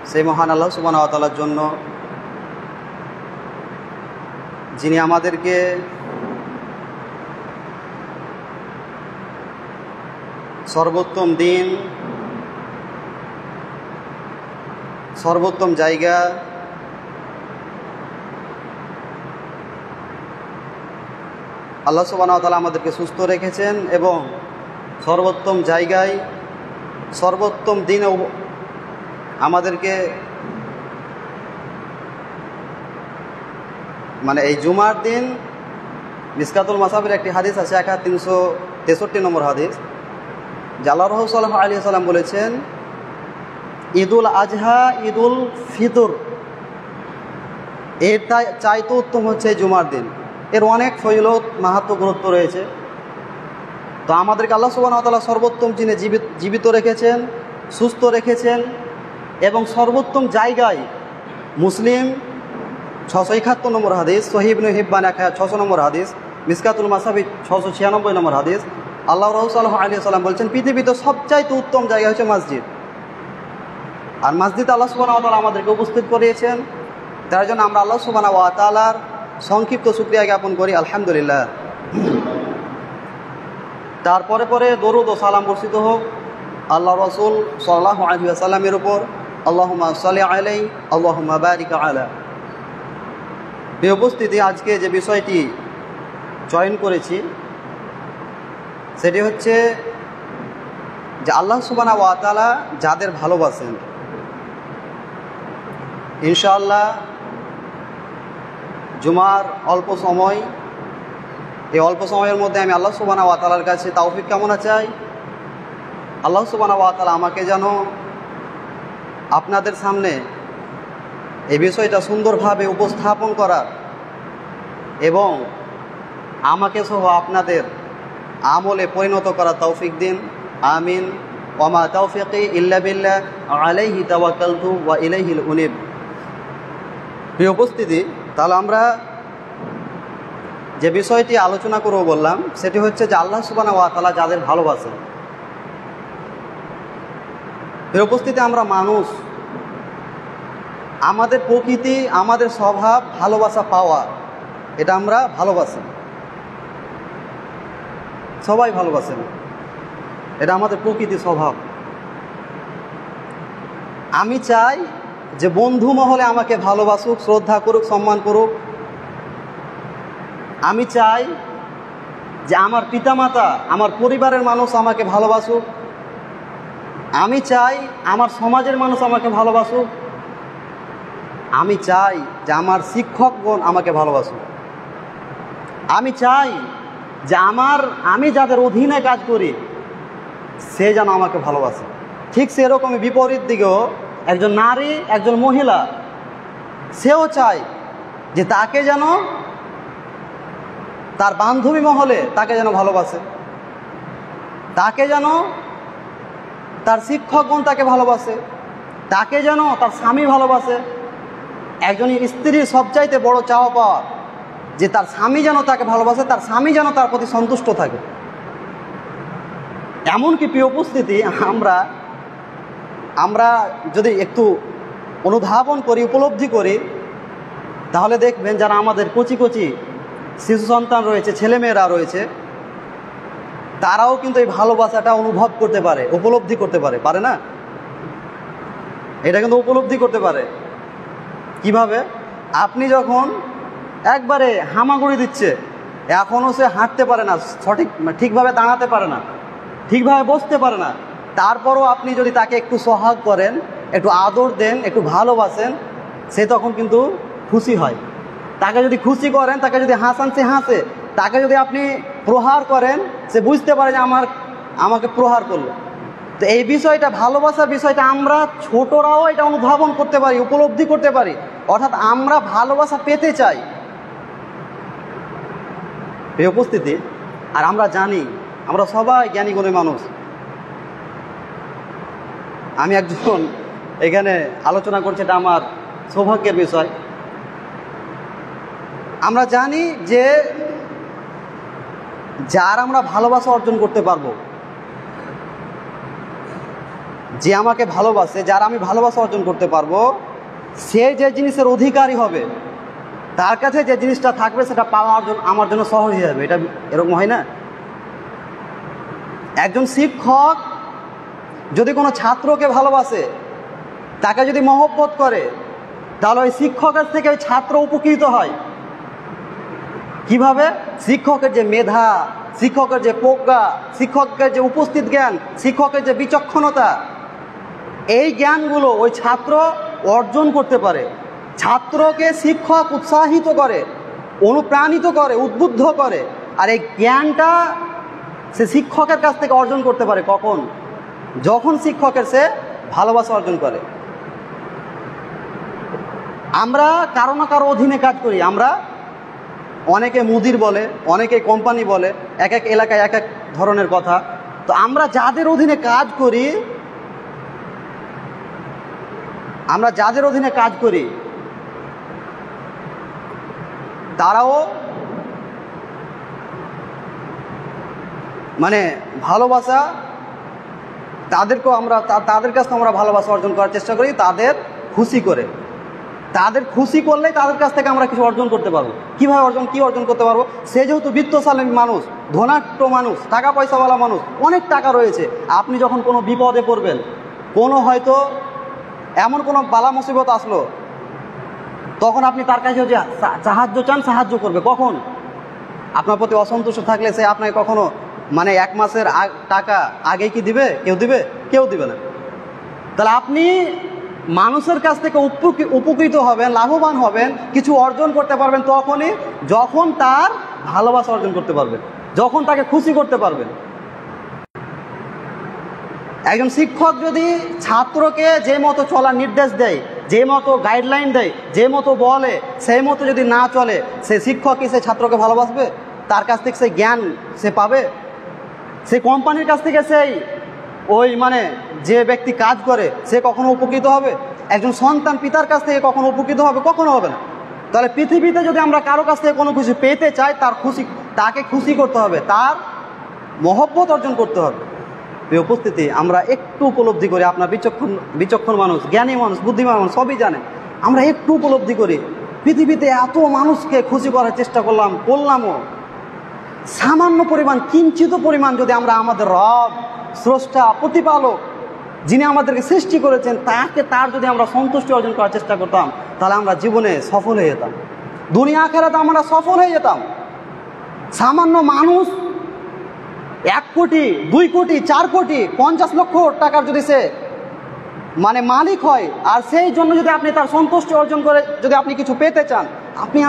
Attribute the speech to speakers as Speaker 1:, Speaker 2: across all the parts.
Speaker 1: সেই মহান আল্লাহ সুবহানাহু ওয়া তাআলার জন্য, যিনি আমাদেরকে সর্বোত্তম দিন, সর্বোত্তম জায়গা, আল্লাহ সুবহানাহু ওয়া তাআলা আমাদেরকে সুস্থ রেখেছেন এবং সর্বোত্তম জায়গায় সর্বোত্তম দিনে আমাদেরকে মানে এই জুমার দিন মিসকাতুল মাসাবির একটি হাদিস আছে 1363 নম্বর হাদিস, যে আল্লাহ রাসূল সাল্লাল্লাহু আলাইহি ওয়াসাল্লাম বলেছেন, ঈদুল আজহা, ঈদুল ফিতর এর চাইতে উত্তম হচ্ছে জুমার দিন। এর অনেক ফজিলত, মাহাত্ম্য, গুরুত্ব রয়েছে। তো আমাদেরকে আল্লাহ সুবহানাহু ওয়া তাআলা সর্বোত্তম দিনে জীবিত রেখেছেন, সুস্থ রেখেছেন এবং সর্বোত্তম জায়গায়। মুসলিম 671 নম্বর হাদিস, সহিহ ইবনে হিব্বান 600 নম্বর হাদিস, মিসকাতুল মাসাবি 696 নম্বর হাদিস, আল্লাহ রাসূল সাল্লাল্লাহু আলাইহি ওয়াসাল্লাম বলছেন, পৃথিবীতে সবচাইতে উত্তম জায়গা হচ্ছে মসজিদ। আর মসজিদ আল্লাহ সুবহানাহু ওয়া তাআলা আমাদেরকে উপস্থিত করিয়েছেন। তার জন্য আমরা আল্লাহ সুবহানাহু ওয়া তাআলার সংক্ষিপ্ত শুকরিয়া জ্ঞাপন করি, আলহামদুলিল্লাহ। তারপরে পরে দরুদ ও সালাম বর্ষিত হোক আল্লাহ রাসূল সাল্লাল্লাহু আলাইহি ওয়াসাল্লামের উপর। আল্লাহুম্মা সাল্লি আলাইহি, আল্লাহুম্মা বারিক আলা। এই উপস্থিতি, আজকে যে বিষয়টি চয়ন করেছি সেটি হচ্ছে যে আল্লাহ সুবহানাহু ওয়া তাআলা যাদের ভালোবাসেন, ইনশাআল্লাহ জুমার অল্প সময়, এই অল্প সময়ের মধ্যে আমি আল্লাহ সুবহানাহু ওয়া তাআলার কাছে তৌফিক কামনা চাই। আল্লাহ সুবহানাহু ওয়া তাআলা আমাকে যেন আপনাদের সামনে এই বিষয়টা সুন্দরভাবে উপস্থাপন করার এবং আমাকে সহ আপনাদের আমলে পরিণত করার তৌফিক দিন, আমিন। ওয়া মা তাওফিকি ইল্লা বিল্লাহ, আলাইহি তাওয়াক্কালতু ওয়া ইলাইহিল উনীব। প্রিয় উপস্থিতি, তাহলে আমরা যে বিষয়টি আলোচনা করব বললাম সেটি হচ্ছে যে আল্লাহ সুবহানাহু ওয়া তাআলা যাদের ভালোবাসেন। প্রিয় উপস্থিতি, আমরা মানুষ, আমাদের প্রকৃতি, আমাদের স্বভাব ভালোবাসা পাওয়া, এটা আমরা ভালোবাসি, সবাই ভালোবাসেন, এটা আমাদের প্রকৃতি, স্বভাব। আমি চাই যে বন্ধু মহলে আমাকে ভালোবাসুক, শ্রদ্ধা করুক, সম্মান করুক। আমি চাই যে আমার পিতামাতা, আমার পরিবারের মানুষ আমাকে ভালোবাসুক। আমি চাই আমার সমাজের মানুষ আমাকে ভালোবাসুক। আমি চাই যে আমার শিক্ষকগণ আমাকে ভালোবাসুক। আমি চাই যে আমি যাদের অধীনে কাজ করি সে যেন আমাকে ভালোবাসে। ঠিক সেরকমই বিপরীত দিকেও একজন নারী, একজন মহিলা, সেও চায় যে তাকে যেন তার বান্ধবী মহলে তাকে যেন ভালোবাসে, তাকে যেন তার শিক্ষকগণ তাকে ভালোবাসে, তাকে যেন তার স্বামী ভালোবাসে। একজন স্ত্রীর সবচাইতে বড় চাওয়া পাওয়া যে তার স্বামী যেন তাকে ভালোবাসে, তার স্বামী যেন তার প্রতি সন্তুষ্ট থাকে। এমনকি প্রিয় উপস্থিতি, আমরা যদি একটু অনুধাবন করি, উপলব্ধি করি, তাহলে দেখবেন যারা আমাদের কচি কচি শিশু সন্তান রয়েছে, ছেলেমেয়েরা রয়েছে, তারাও কিন্তু এই ভালোবাসাটা অনুভব করতে পারে, উপলব্ধি করতে পারে, পারে না? এটা কিন্তু উপলব্ধি করতে পারে। কিভাবে? আপনি যখন একবারে হামাগুড়ি দিচ্ছে, এখনও সে হাঁটতে পারে না, ঠিকভাবে দাঁড়াতে পারে না, ঠিকভাবে বসতে পারে না, তারপরও আপনি যদি তাকে একটু সোহাগ করেন, একটু আদর দেন, একটু ভালোবাসেন, সে তখন কিন্তু খুশি হয়। তাকে যদি খুশি করেন, তাকে যদি হাসান, সে হাসে। তাকে যদি আপনি প্রহার করেন, সে বুঝতে পারে যে আমাকে প্রহার করলো। তো এই বিষয়টা, ভালোবাসার বিষয়টা আমরা ছোটরাও এটা অনুধাবন করতে পারি, উপলব্ধি করতে পারি। অর্থাৎ আমরা ভালোবাসা পেতে চাই। এই উপস্থিতি, আর আমরা জানি, আমরা সবাই জ্ঞানী গুণী মানুষ। আমি একজন এখানে আলোচনা করছি, এটা আমার সৌভাগ্যের বিষয়। আমরা জানি যে যার আমরা ভালোবাসা অর্জন করতে পারবো, যে আমাকে ভালোবাসে, যারা আমি ভালোবাসা অর্জন করতে পারবো, সে যে জিনিসের অধিকারী হবে, তার কাছে যে জিনিসটা থাকবে সেটা পাওয়ার জন্য আমার জন্য সহজ হয়ে যাবে। এটা এরকম হয় না? একজন শিক্ষক যদি কোনো ছাত্রকে ভালোবাসে, তাকে যদি মহব্বত করে, তাহলে ওই শিক্ষকের থেকে ওই ছাত্র উপকৃত হয়। কিভাবে? শিক্ষকের যে মেধা, শিক্ষকের যে প্রজ্ঞা, শিক্ষকের যে উপস্থিত জ্ঞান, শিক্ষকের যে বিচক্ষণতা, এই জ্ঞানগুলো ওই ছাত্র অর্জন করতে পারে। ছাত্রকে শিক্ষক উৎসাহিত করে, অনুপ্রাণিত করে, উদ্বুদ্ধ করে। আর এই জ্ঞানটা সে শিক্ষকের কাছ থেকে অর্জন করতে পারে কখন? যখন শিক্ষকের সে ভালোবাসা অর্জন করে। আমরা কারো না কারো অধীনে কাজ করি। আমরা অনেকে মুদির বলে, অনেকে কোম্পানি বলে, এক এক এলাকায় এক এক ধরনের কথা। তো আমরা যাদের অধীনে কাজ করি, তারাও মানে ভালোবাসা, তাদেরকেও আমরা তাদের কাছ থেকে আমরা ভালোবাসা অর্জন করার চেষ্টা করি, তাদের খুশি করে। তাদের খুশি করলেই তাদের কাছ থেকে আমরা কিছু অর্জন করতে পারবো। কীভাবে অর্জন করতে পারবো? সে যেহেতু বিত্তশালী মানুষ, ধনাঢ্য মানুষ, টাকা পয়সাওয়ালা মানুষ, অনেক টাকা রয়েছে, আপনি যখন কোনো বিপদে পড়বেন, কোনো হয়তো এমন কোনো বালা মুসিবত আসলো, তখন আপনি তার কাছে যে সাহায্য চান, সাহায্য করবে। কখন? আপনার প্রতি অসন্তুষ্ট থাকলে সে আপনাকে কখনো মানে 1 মাসের টাকা আগে কি দিবে? কেউ দিবে না। তাহলে আপনি মানুষের কাছ থেকে উপকৃত হবেন, লাভবান হবেন, কিছু অর্জন করতে পারবেন তখনই যখন তার ভালোবাসা অর্জন করতে পারবেন, যখন তাকে খুশি করতে পারবেন। একজন শিক্ষক যদি ছাত্রকে যে মতো চলার নির্দেশ দেয়, যে মতো গাইডলাইন দেয়, যে মতো বলে, সেই মতো যদি না চলে, সে শিক্ষক কি সে ছাত্রকে ভালোবাসবে? তার কাছ থেকে সেই জ্ঞান সে পাবে? সে কোম্পানির কাছ থেকে সেই মানে যে ব্যক্তি কাজ করে সে কখনো উপকৃত হবে? একজন সন্তান পিতার কাছ থেকে কখনো উপকৃত হবে? কখনো হবে না। তাহলে পৃথিবীতে যদি আমরা কারো কাছ থেকে কোনো কিছু পেতে চাই, তাকে খুশি করতে হবে, তার মহব্বত অর্জন করতে হবে। এই উপস্থিতি আমরা একটু উপলব্ধি করি। আপনার বিচক্ষণ মানুষ, জ্ঞানী মানুষ, বুদ্ধিমান মানুষ সবই জানে। আমরা একটু উপলব্ধি করি, পৃথিবীতে এত মানুষকে খুশি করার চেষ্টা করলামও, সামান্য পরিমাণ, কিঞ্চিত পরিমাণ যদি আমরা আমাদের রব, স্রষ্টা, প্রতিপালক, যিনি আমাদেরকে সৃষ্টি করেছেন, তার যদি আমরা সন্তুষ্টি অর্জন করার চেষ্টা করতাম, তাহলে আমরা জীবনে সফল হয়ে যেতাম, দুনিয়া আখিরাতে আমরা সফল হয়ে যেতাম। সামান্য মানুষ 1 কোটি, 2 কোটি, 4 কোটি, 50 লক্ষ টাকার যদি সে মানে মালিক হয়, আর সেই জন্য যদি আপনি তার সন্তুষ্টি অর্জন করে যদি আপনি কিছু পেতে চান,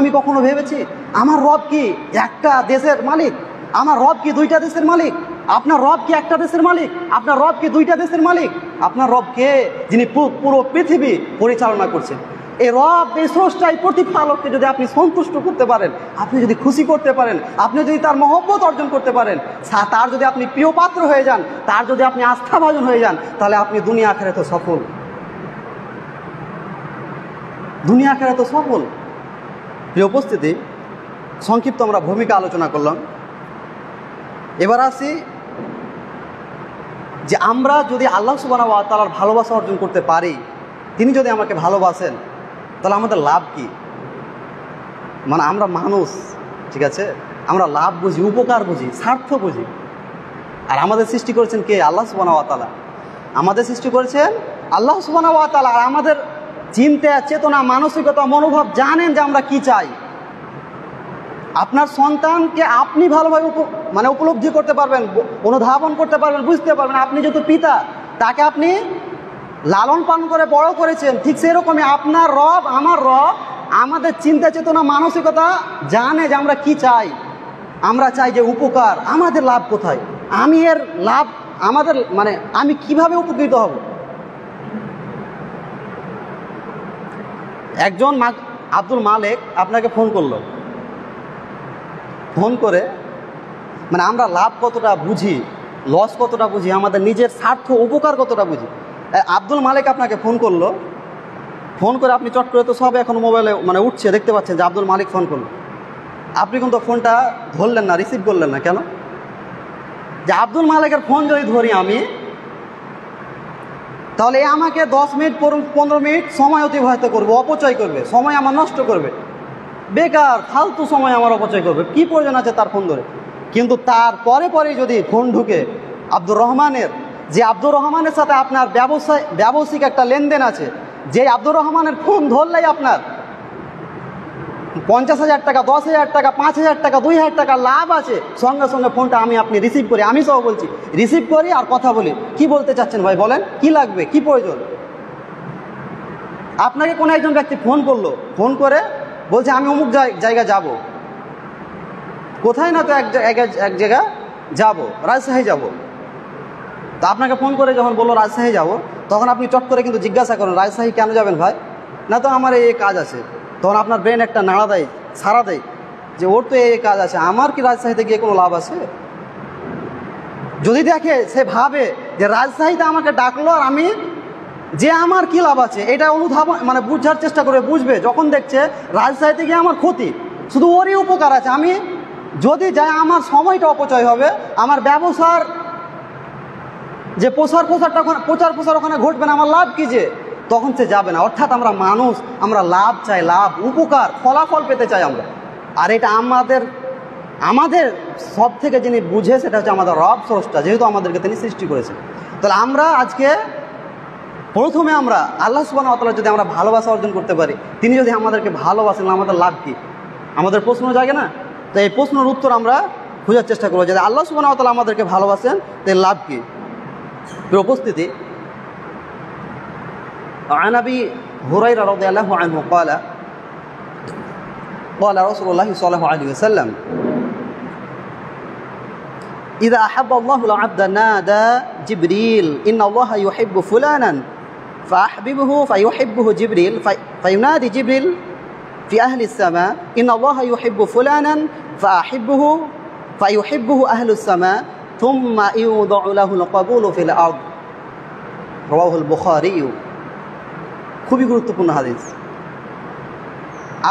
Speaker 1: আমি কখনো ভেবেছি আমার রব কি একটা দেশের মালিক? আমার রব কি 2টা দেশের মালিক? আপনার রব কি একটা দেশের মালিক? আপনার রব কি 2টা দেশের মালিক? আপনার রব কে? যিনি পুরো পৃথিবী পরিচালনা করছেন। এই রব, এই স্রষ্টা, এই প্রতিপালককে যদি আপনি সন্তুষ্ট করতে পারেন, আপনি যদি খুশি করতে পারেন, আপনি যদি তার মহব্বত অর্জন করতে পারেন, তার যদি আপনি প্রিয় পাত্র হয়ে যান, তার যদি আপনি আস্থাভাজন হয়ে যান, তাহলে আপনি দুনিয়া আখিরাতে সফল। দুনিয়া আখিরাতে সফল। প্রিয় উপস্থিতি, সংক্ষিপ্ত আমরা ভূমিকা আলোচনা করলাম। এবার আসি যে আমরা যদি আল্লাহ সুবহানাহু ওয়া তাআলার ভালোবাসা অর্জন করতে পারি, তিনি যদি আমাকে ভালোবাসেন, তাহলে আমাদের লাভ কি? মানে আমরা মানুষ, ঠিক আছে, আমরা লাভ বুঝি, উপকার বুঝি, স্বার্থ বুঝি। আর আমাদের সৃষ্টি করেছেন কে? আল্লাহ সুবহানাহু ওয়া তাআলা। আমাদের সৃষ্টি করেছেন আল্লাহ সুবহানাহু ওয়া তাআলা। আর আমাদের চিন্তা, চেতনা, মানসিকতা, মনোভাব জানেন যে আমরা কি চাই। আপনার সন্তানকে আপনি ভালোভাবে উপলব্ধি করতে পারবেন, অনুধাবন করতে পারবেন, বুঝতে পারবেন। আপনি যেহেতু পিতা, তাকে আপনি লালন পালন করে বড় করেছেন, ঠিক সেরকমই আপনার রব, আমার রব আমাদের চিন্তা, চেতনা, মানসিকতা জানে যে আমরা কি চাই। আমরা চাই যে উপকার, আমাদের লাভ কোথায়, আমি কিভাবে উপকৃত হব। একজন আব্দুল মালিক আপনাকে ফোন করলো, ফোন করে আমরা লাভ কতটা বুঝি, লস কতটা বুঝি, আমাদের নিজের স্বার্থ, উপকার কতটা বুঝি। আব্দুল মালিক আপনাকে ফোন করলো, ফোন করে আপনি চট করে তো সব এখন মোবাইলে উঠছে, দেখতে পাচ্ছেন যে আব্দুল মালিক ফোন করলো। আপনি কিন্তু ফোনটা ধরলেন না, রিসিভ করলেন না। কেন? যে আব্দুল মালিকের ফোন যদি ধরি আমি, তাহলে এ আমাকে 10 মিনিট 15 মিনিট সময় অতিবাহিত করবে, অপচয় করবে, সময় আমার নষ্ট করবে, বেকার ফালতু সময় আমার অপচয় করবে, কি প্রয়োজন আছে তার ফোন ধরে। কিন্তু তার পরে যদি ফোন ঢুকে আব্দুর রহমানের, যে আব্দুর রহমানের সাথে আপনার ব্যবসায়িক একটা লেনদেন আছে, যে আব্দুর রহমানের ফোন ধরলেই আপনার 50,000 টাকা, 10,000 টাকা, 5,000 টাকা, 2,000 টাকা লাভ আছে, সঙ্গে সঙ্গে ফোনটা আপনি রিসিভ করি, আমি সব বলছি, রিসিভ করি আর কথা বলি। কি বলতে চাচ্ছেন ভাই বলেন, কি লাগবে, কি প্রয়োজন? আপনাকে কোনো একজন ব্যক্তি ফোন করলো, ফোন করে বলছে আমি অমুক জায়গা যাব, কোথায় না তো এক জায়গা যাব, রাজশাহী যাব। তো আপনাকে ফোন করে যখন বললো রাজশাহী যাব, তখন আপনি চট করে কিন্তু জিজ্ঞাসা করেন রাজশাহী কেন যাবেন ভাই? না তো আমার এই কাজ আছে। তখন আপনার ব্রেন একটা নাড়া দেয়, সাড়া দেয় যে ওর তো এই কাজ আছে, আমার কি রাজশাহীতে গিয়ে কোনো লাভ আছে? যদি দেখে, সে ভাবে যে রাজশাহীতে আমাকে ডাকলো আর আমি যে আমার কি লাভ আছে, এটা অনুধাবন মানে বুঝার চেষ্টা করে বুঝবে। যখন দেখছে রাজশাহীতে গিয়ে আমার ক্ষতি, শুধু ওরই উপকার আছে, আমি যদি যাই আমার সময়টা অপচয় হবে, আমার ব্যবসার যে প্রচার ওখানে ঘটবে না, আমার লাভ কি যে, তখন সে যাবে না। অর্থাৎ আমরা মানুষ, আমরা লাভ চাই, লাভ, উপকার, ফলাফল পেতে চাই আমরা। আর এটা আমাদের সব থেকে যিনি বুঝে সেটা হচ্ছে আমাদের রব স্রষ্টা, যেহেতু আমাদেরকে তিনি সৃষ্টি করেছেন। তাহলে আমরা আজকে প্রথমে আমরা আল্লাহ সুবহানাহু ওয়া তাআলা যদি আমরা ভালোবাসা অর্জন করতে পারি, তিনি যদি আমাদেরকে ভালোবাসেন, আমাদের লাভ কি? আমাদের প্রশ্ন জাগে না? তো এই প্রশ্নের উত্তর আমরা খোঁজার চেষ্টা করবো, যদি আল্লাহ সুবহানাহু ওয়া তাআলা আমাদেরকে ভালোবাসেন তার লাভ কি? উপস্থিতি عن أبي هريرة رضي الله عنه قال رسول الله صلى الله عليه وسلم إذا أحب الله العبد نادى جبريل إن الله يحب فلانا فأحببه فيحبه جبريل فينادي جبريل في أهل السماء إن الله يحب فلانا فيحبه أهل السماء ثم يوضع له القبول في الأرض رواه البخاري। খুবই গুরুত্বপূর্ণ হাদিস।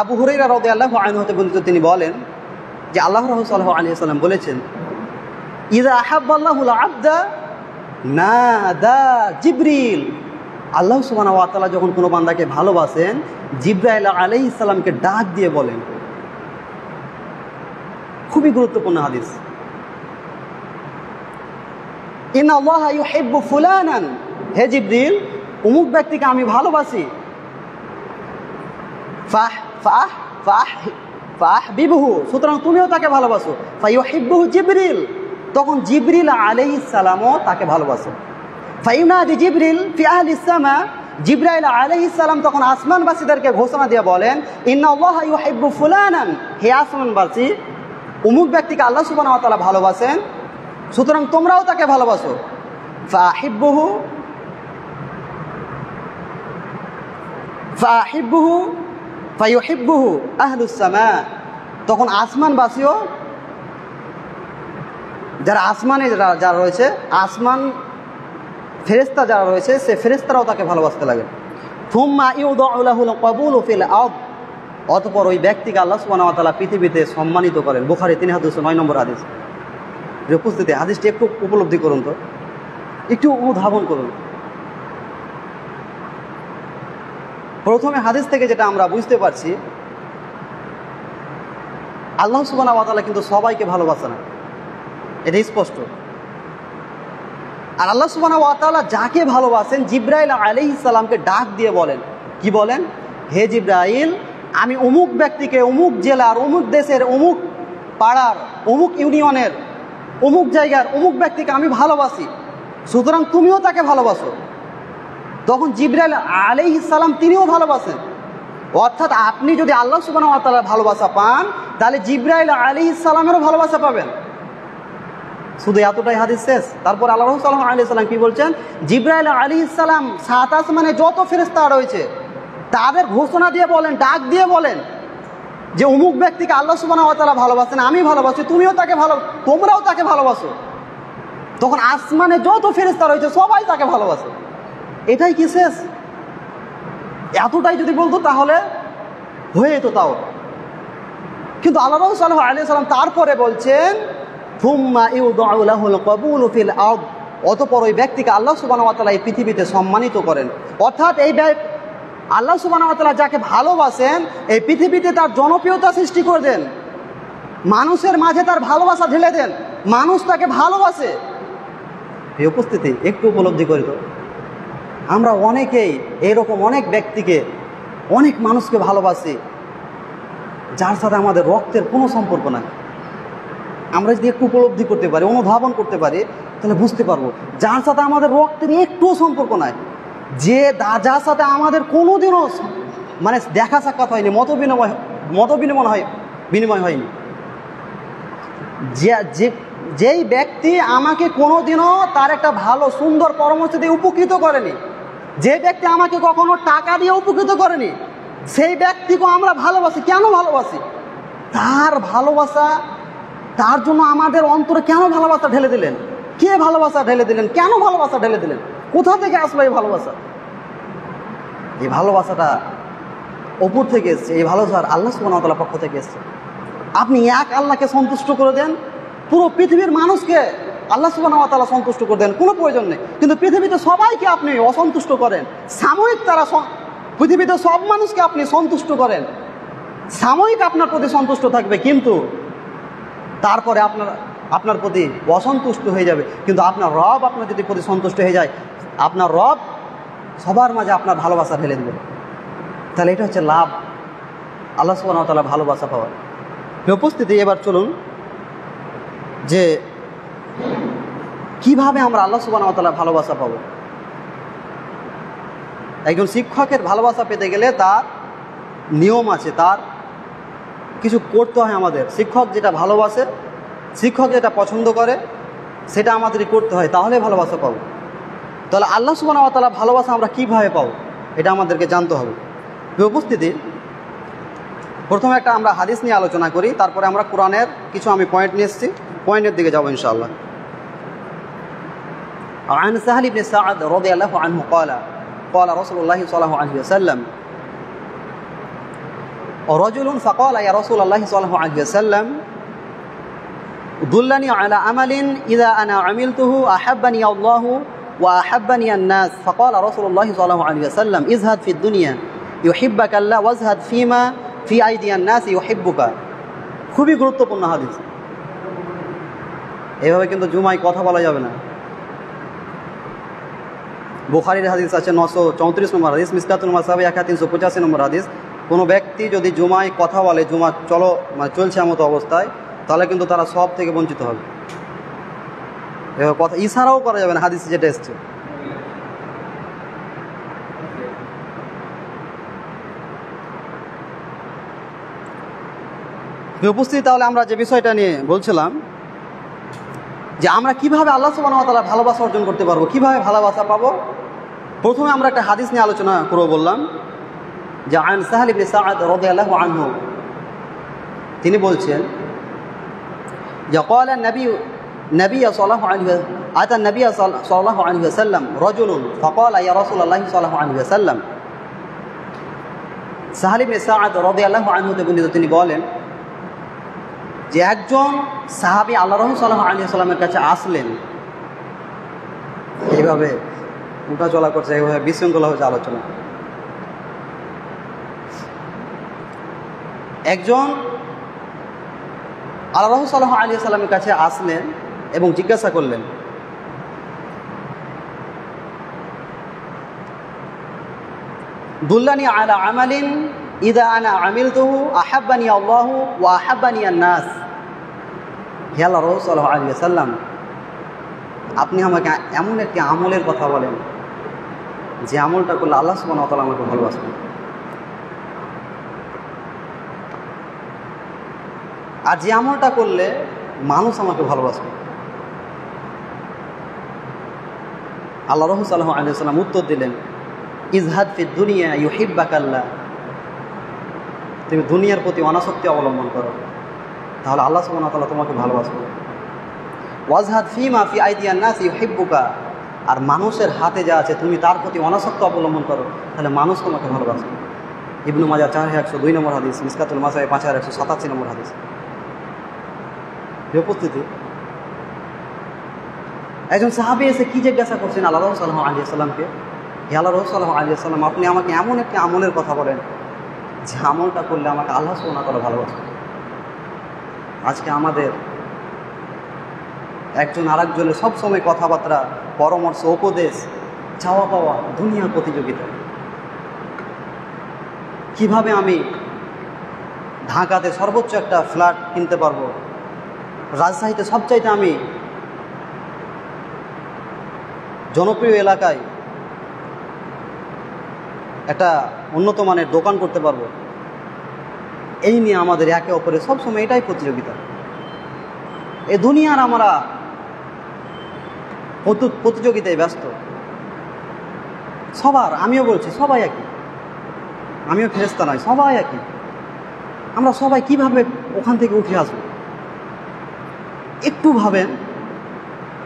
Speaker 1: আবু হুরায়রা রাদিয়াল্লাহু আনহু হতে বর্ণিত, তিনি বলেন যে আল্লাহর রাসূল সাল্লাল্লাহু আলাইহি ওয়াসাল্লাম বলেছেন, ইযা আহাব্বাল্লাহুল আবদা নাদা জিবরিল, আল্লাহ সুবহানাহু ওয়া তাআলা যখন কোনো বান্দাকে ভালোবাসেন, জিবরাইল আলাইহিস সালামকে ডাক দিয়ে বলেন। খুবই গুরুত্বপূর্ণ হাদিস। ইন্নাল্লাহা ইউহিব্বু ফুলানান, হে জিবরিল, অমুক ব্যক্তিকে আমি ভালোবাসি, ফাহবিবহু, সুতরাং তুমিও তাকে ভালোবাসো, ফায়ুহিব্বুহু জিবরিল, তখন জিবরিল আলাইহিস সালামও তাকে ভালোবাসে। ফায়ুনাদি জিবরিল ফি আহলিস সামা, জিবরাইল আলাইহিস সালাম তখন আসমানবাসীদেরকে ঘোষণা দিয়ে বলেন, ইন্নাল্লাহা ইউহিব্বু ফুলানান, হে আসমানবাসী, অমুক ব্যক্তিকে আল্লাহ সুবহানাহু ওয়া তাআলা ভালোবাসেন, সুতরাং তোমরাও তাকে ভালোবাসো। ফাহিব্বুহু ফায়ুহিব্বুহু আহলুস সামা, তখন আসমানবাসীও, যারা আসমানে যারা রয়েছে, আসমান ফেরেশতা যারা রয়েছে, সে ফেরেশতারাও তাকে ভালোবাসতে লাগে। থুম্মা ইউদাউ লাহুল কবুলু ফিল আরদ, অতঃপর ওই ব্যক্তিকে আল্লাহ সুবহানাহু ওয়া তাআলা পৃথিবীতে সম্মানিত করেন। বুখারী 3209 নম্বর হাদিস। উপস্থিতি হাদিসটি একটু উপলব্ধি করুন, তো একটু অনুধাবন করুন। প্রথমে হাদিস থেকে যেটা আমরা বুঝতে পারছি, আল্লাহ সুবহানাহু ওয়া তাআলা কিন্তু সবাইকে ভালোবাসে না, এটা স্পষ্ট। আর আল্লাহ সুবহানাহু ওয়া তাআলা যাকে ভালোবাসেন, জিবরাইল আলাইহিস সালামকে ডাক দিয়ে বলেন, কি বলেন? হে জিবরাইল, আমি অমুক ব্যক্তিকে অমুক জেলার, অমুক দেশের, অমুক পাড়ার, অমুক ইউনিয়নের, অমুক জায়গার অমুক ব্যক্তিকে আমি ভালোবাসি, সুতরাং তুমিও তাকে ভালোবাসো। তখন জিবরাইল আলাইহিস সালাম তিনিও ভালোবাসেন। অর্থাৎ আপনি যদি আল্লাহ সুবহানাহু ওয়া তাআলার ভালোবাসা পান, তাহলে জিবরাইল আলাইহিস সালামেরও ভালোবাসা পাবেন। শুধু এতটাই হাদিস শেষ? তারপর আল্লাহ রাসূল সাল্লাল্লাহু আলাইহি ওয়াসাল্লাম কি বলছেন? জিবরাইল আলাইহিস সালাম সাত আসমানে যত ফেরেশতা রয়েছে তাদের ঘোষণা দিয়ে বলেন, ডাক দিয়ে বলেন যে অমুক ব্যক্তিকে আল্লাহ সুবহানাহু ওয়া তাআলা ভালোবাসেন, আমি ভালোবাসি, তোমরাও তাকে ভালোবাসো। তখন আসমানে যত ফেরেশতা রয়েছে সবাই তাকে ভালোবাসে। এটাই কি শেষ? এতটাই যদি বলতো তাহলে হয়ে যেত তাও। কিন্তু আল্লাহ রাসূল সাল্লাল্লাহু আলাইহি ওয়াসাল্লাম তারপরে বলছেন, থুম্মা ইউদাউ লাহুল কবুলু ফিল আরদ, অতঃপর ওই ব্যক্তিকে আল্লাহ সুবহানাহু ওয়া তাআলা এই পৃথিবীতে সম্মানিত করেন। অর্থাৎ আল্লাহ সুবহানাহু ওয়া তাআলা যাকে ভালোবাসেন এই পৃথিবীতে তার জনপ্রিয়তা সৃষ্টি করে দেন, মানুষের মাঝে তার ভালোবাসা ঢেলে দেন, মানুষ তাকে ভালোবাসে। এই উপস্থিতি একটু উপলব্ধি করি তো, আমরা অনেকেই এরকম অনেক ব্যক্তিকে, অনেক মানুষকে ভালোবাসি যার সাথে আমাদের রক্তের কোনো সম্পর্ক নাই। আমরা যদি একটু উপলব্ধি করতে পারি, অনুধাবন করতে পারি, তাহলে বুঝতে পারবো যার সাথে আমাদের রক্তের একটুও সম্পর্ক নাই, যার সাথে আমাদের কোনোদিনও মানে দেখা সাক্ষাৎ হয়নি, বিনিময় হয়নি, যেই ব্যক্তি আমাকে কোনোদিনও তার একটা ভালো সুন্দর পরামর্শ দিয়ে উপকৃত করেনি, যে ব্যক্তি আমাকে কখনো টাকা দিয়ে উপকৃত করেনি, সেই ব্যক্তিকে আমরা ভালোবাসি। কেন ভালোবাসি? তার ভালোবাসা, তার জন্য আমাদের অন্তরে কেন ভালোবাসা ঢেলে দিলেন? কে ভালোবাসা ঢেলে দিলেন? কেন ভালোবাসা ঢেলে দিলেন? কোথা থেকে আসলো এই ভালোবাসা? এই ভালোবাসাটা ওপর থেকে এসছে, এই ভালোবাসার আল্লাহ সুবহানাহু ওয়া তাআলার পক্ষ থেকে এসছে। আপনি এক আল্লাহকে সন্তুষ্ট করে দেন, পুরো পৃথিবীর মানুষকে আল্লাহ সুবহানাহু ওয়া তাআলা সন্তুষ্ট করে দেন, কোনো প্রয়োজন নেই। কিন্তু পৃথিবীতে সবাইকে আপনি অসন্তুষ্ট করেন, সাময়িক পৃথিবীতে সব মানুষকে আপনি সন্তুষ্ট করেন, সাময়িক আপনার প্রতি সন্তুষ্ট থাকবে, কিন্তু তারপরে আপনার প্রতি অসন্তুষ্ট হয়ে যাবে। কিন্তু আপনার রব আপনার যদি প্রতি সন্তুষ্ট হয়ে যায়, আপনার রব সবার মাঝে আপনার ভালোবাসা ঢেলে দেবে। তাহলে এটা হচ্ছে লাভ, আল্লাহ সুবহানাহু ওয়া তাআলার ভালোবাসা পাওয়ার। উপস্থিতি এবার চলুন যে কিভাবে আমরা আল্লাহ সুবহানাহু ওয়া তাআলার ভালোবাসা পাবো। একজন শিক্ষকের ভালোবাসা পেতে গেলে তার নিয়ম আছে, তার কিছু করতে হয় আমাদের। শিক্ষক যেটা ভালোবাসে, শিক্ষক যেটা পছন্দ করে, সেটা আমাদেরই করতে হয়, তাহলে ভালোবাসা পাবো। তাহলে আল্লাহ সুবহানাহু ওয়া তাআলার ভালোবাসা আমরা কীভাবে পাবো, এটা আমাদেরকে জানতে হবে। উপস্থিতি প্রথমে একটা আমরা হাদিস নিয়ে আলোচনা করি, তারপরে আমরা কোরআনের কিছু আমি পয়েন্ট নিয়ে এসেছি, পয়েন্টের দিকে যাবো ইনশাআল্লাহ। عن سهل بن سعد رضي الله عنه قال رسول الله صلى الله عليه وسلم رجل فقال يا رسول الله صلى الله عليه وسلم دلني على عمل إذا أنا عملته أحبني الله وأحبني الناس فقال رسول الله صلى الله عليه وسلم ازهد في الدنيا يحبك الله وازهد فيما في أيدي الناس يحبك। খুবই গুরুত্বপূর্ণ হাদিস। এভাবে কিন্তু জুমায় কথা বলা যাবে না। বুখারীর হাদিস আছে 934 নম্বর হাদিস, মিসকাতুল মাসাবি 1385 নম্বর হাদিস। কোনো ব্যক্তি যদি জুমায় কথা বলে, জুমা চলছে এমতো অবস্থায়, তাহলে কিন্তু তারা সব থেকে বঞ্চিত হবে। এভাবে কথা ইশারাও করা যাবে না, হাদিসে যেটা এসছে। উপস্থিত, তাহলে আমরা যে বিষয়টা নিয়ে বলছিলাম যে আমরা কিভাবে আল্লাহ সুবহানাহু ওয়া তাআলার ভালোবাসা অর্জন করতে পারবো, কিভাবে ভালোবাসা পাবো। প্রথমে আমরা একটা হাদিস নিয়ে আলোচনা করব। বললাম যে আন সাহল ইবনে সাআদ রাদিয়াল্লাহু আনহু, তিনি বলছেন যে قال النبي صلى الله عليه وسلم أتى النبي صلى الله عليه وسلم رجل فقال يا رسول الله صلى الله عليه وسلم। সাহল ইবনে সাআদ রাদিয়াল্লাহু আনহু তিনি বলেন যে একজন সাহাবী আল্লাহ রাসূল সাল্লাল্লাহু আলাইহি ওয়াসাল্লামের কাছে আসলেন, এইভাবে উঠা চলা করছে, এইভাবে বিশৃঙ্খলা হচ্ছে আলোচনা। একজন আল্লাহ রাসূল সাল্লাল্লাহু আলাইহি ওয়াসাল্লামের কাছে আসলেন এবং জিজ্ঞাসা করলেন দুল্লানি আলা আমালিন ইদা আনা আমিলতুহু আহাব্বানি আল্লাহু ওয়া আহাব্বানি আন-নাস। হে আল্লাহ রাসূল সাল্লাল্লাহু আলাইহি ওয়াসাল্লাম, আপনি আমাকে এমন একটি আমলের কথা বলেন যে আমলটা করলে আল্লাহ সুবহানাহু ওয়া তাআলা আমাকে ভালোবাসবেন, আর যে আমলটা করলে মানুষ আমাকে ভালোবাসবে। আল্লাহ রাসূল সাল্লাল্লাহু আলাইহি ওয়াসাল্লাম উত্তর দিলেন ইজহাদ ফিদ দুনিয়া ইউহিব্বাকাল্লাহ। তুমি দুনিয়ার প্রতি অনাসক্তি অবলম্বন করো, তাহলে আল্লাহ সুবহানাহু ওয়া তাআলা তোমাকে ভালোবাসবে। ওয়াজহাদ ফিমা ফি আইদিয়ান নাস ইউহিব্বুকা, আর মানুষের হাতে যা আছে তুমি তার প্রতি অনাসক্তি অবলম্বন করো, তাহলে মানুষ তোমাকে ভালোবাসবে। ইবনু মাজাহ 4102 নম্বর হাদিস, মিসকাতুল মাসাবি 5187 নম্বর হাদিস। উপস্থিতি, একজন সাহাবী এসে কি জিজ্ঞাসা করছেন আল্লাহ রাসূল সাল্লাল্লাহু আলাইহি ওয়াসাল্লামকে, হে আল্লাহ রাসূল সাল্লাল্লাহু আলাইহি ওয়াসাল্লাম, আপনি আমাকে এমন একটি আমলের কথা বলেন যে আমলটা করলে আমাকে আল্লাহ সুবহানাহু ওয়া তাআলা ভালোবাসেন। আজকে আমাদের একজন আরেকজনের সবসময় কথাবার্তা, পরামর্শ, উপদেশ, চাওয়া পাওয়া দুনিয়ার প্রতিযোগিতা। কিভাবে আমি ঢাকাতে সর্বোচ্চ একটা ফ্ল্যাট কিনতে পারবো, রাজশাহীতে সবচাইতে আমি জনপ্রিয় এলাকায় একটা উন্নত মানের দোকান করতে পারবো, এই নিয়ে আমাদের একে অপরের সবসময় এটাই প্রতিযোগিতা। এ দুনিয়ার আমরা প্রতিযোগিতায় ব্যস্ত সবার। আমিও বলছি সবাই একই, আমিও ফেরেশতা নয়, সবাই একই। আমরা সবাই কিভাবে ওখান থেকে উঠে আসবো? একটু ভাবেন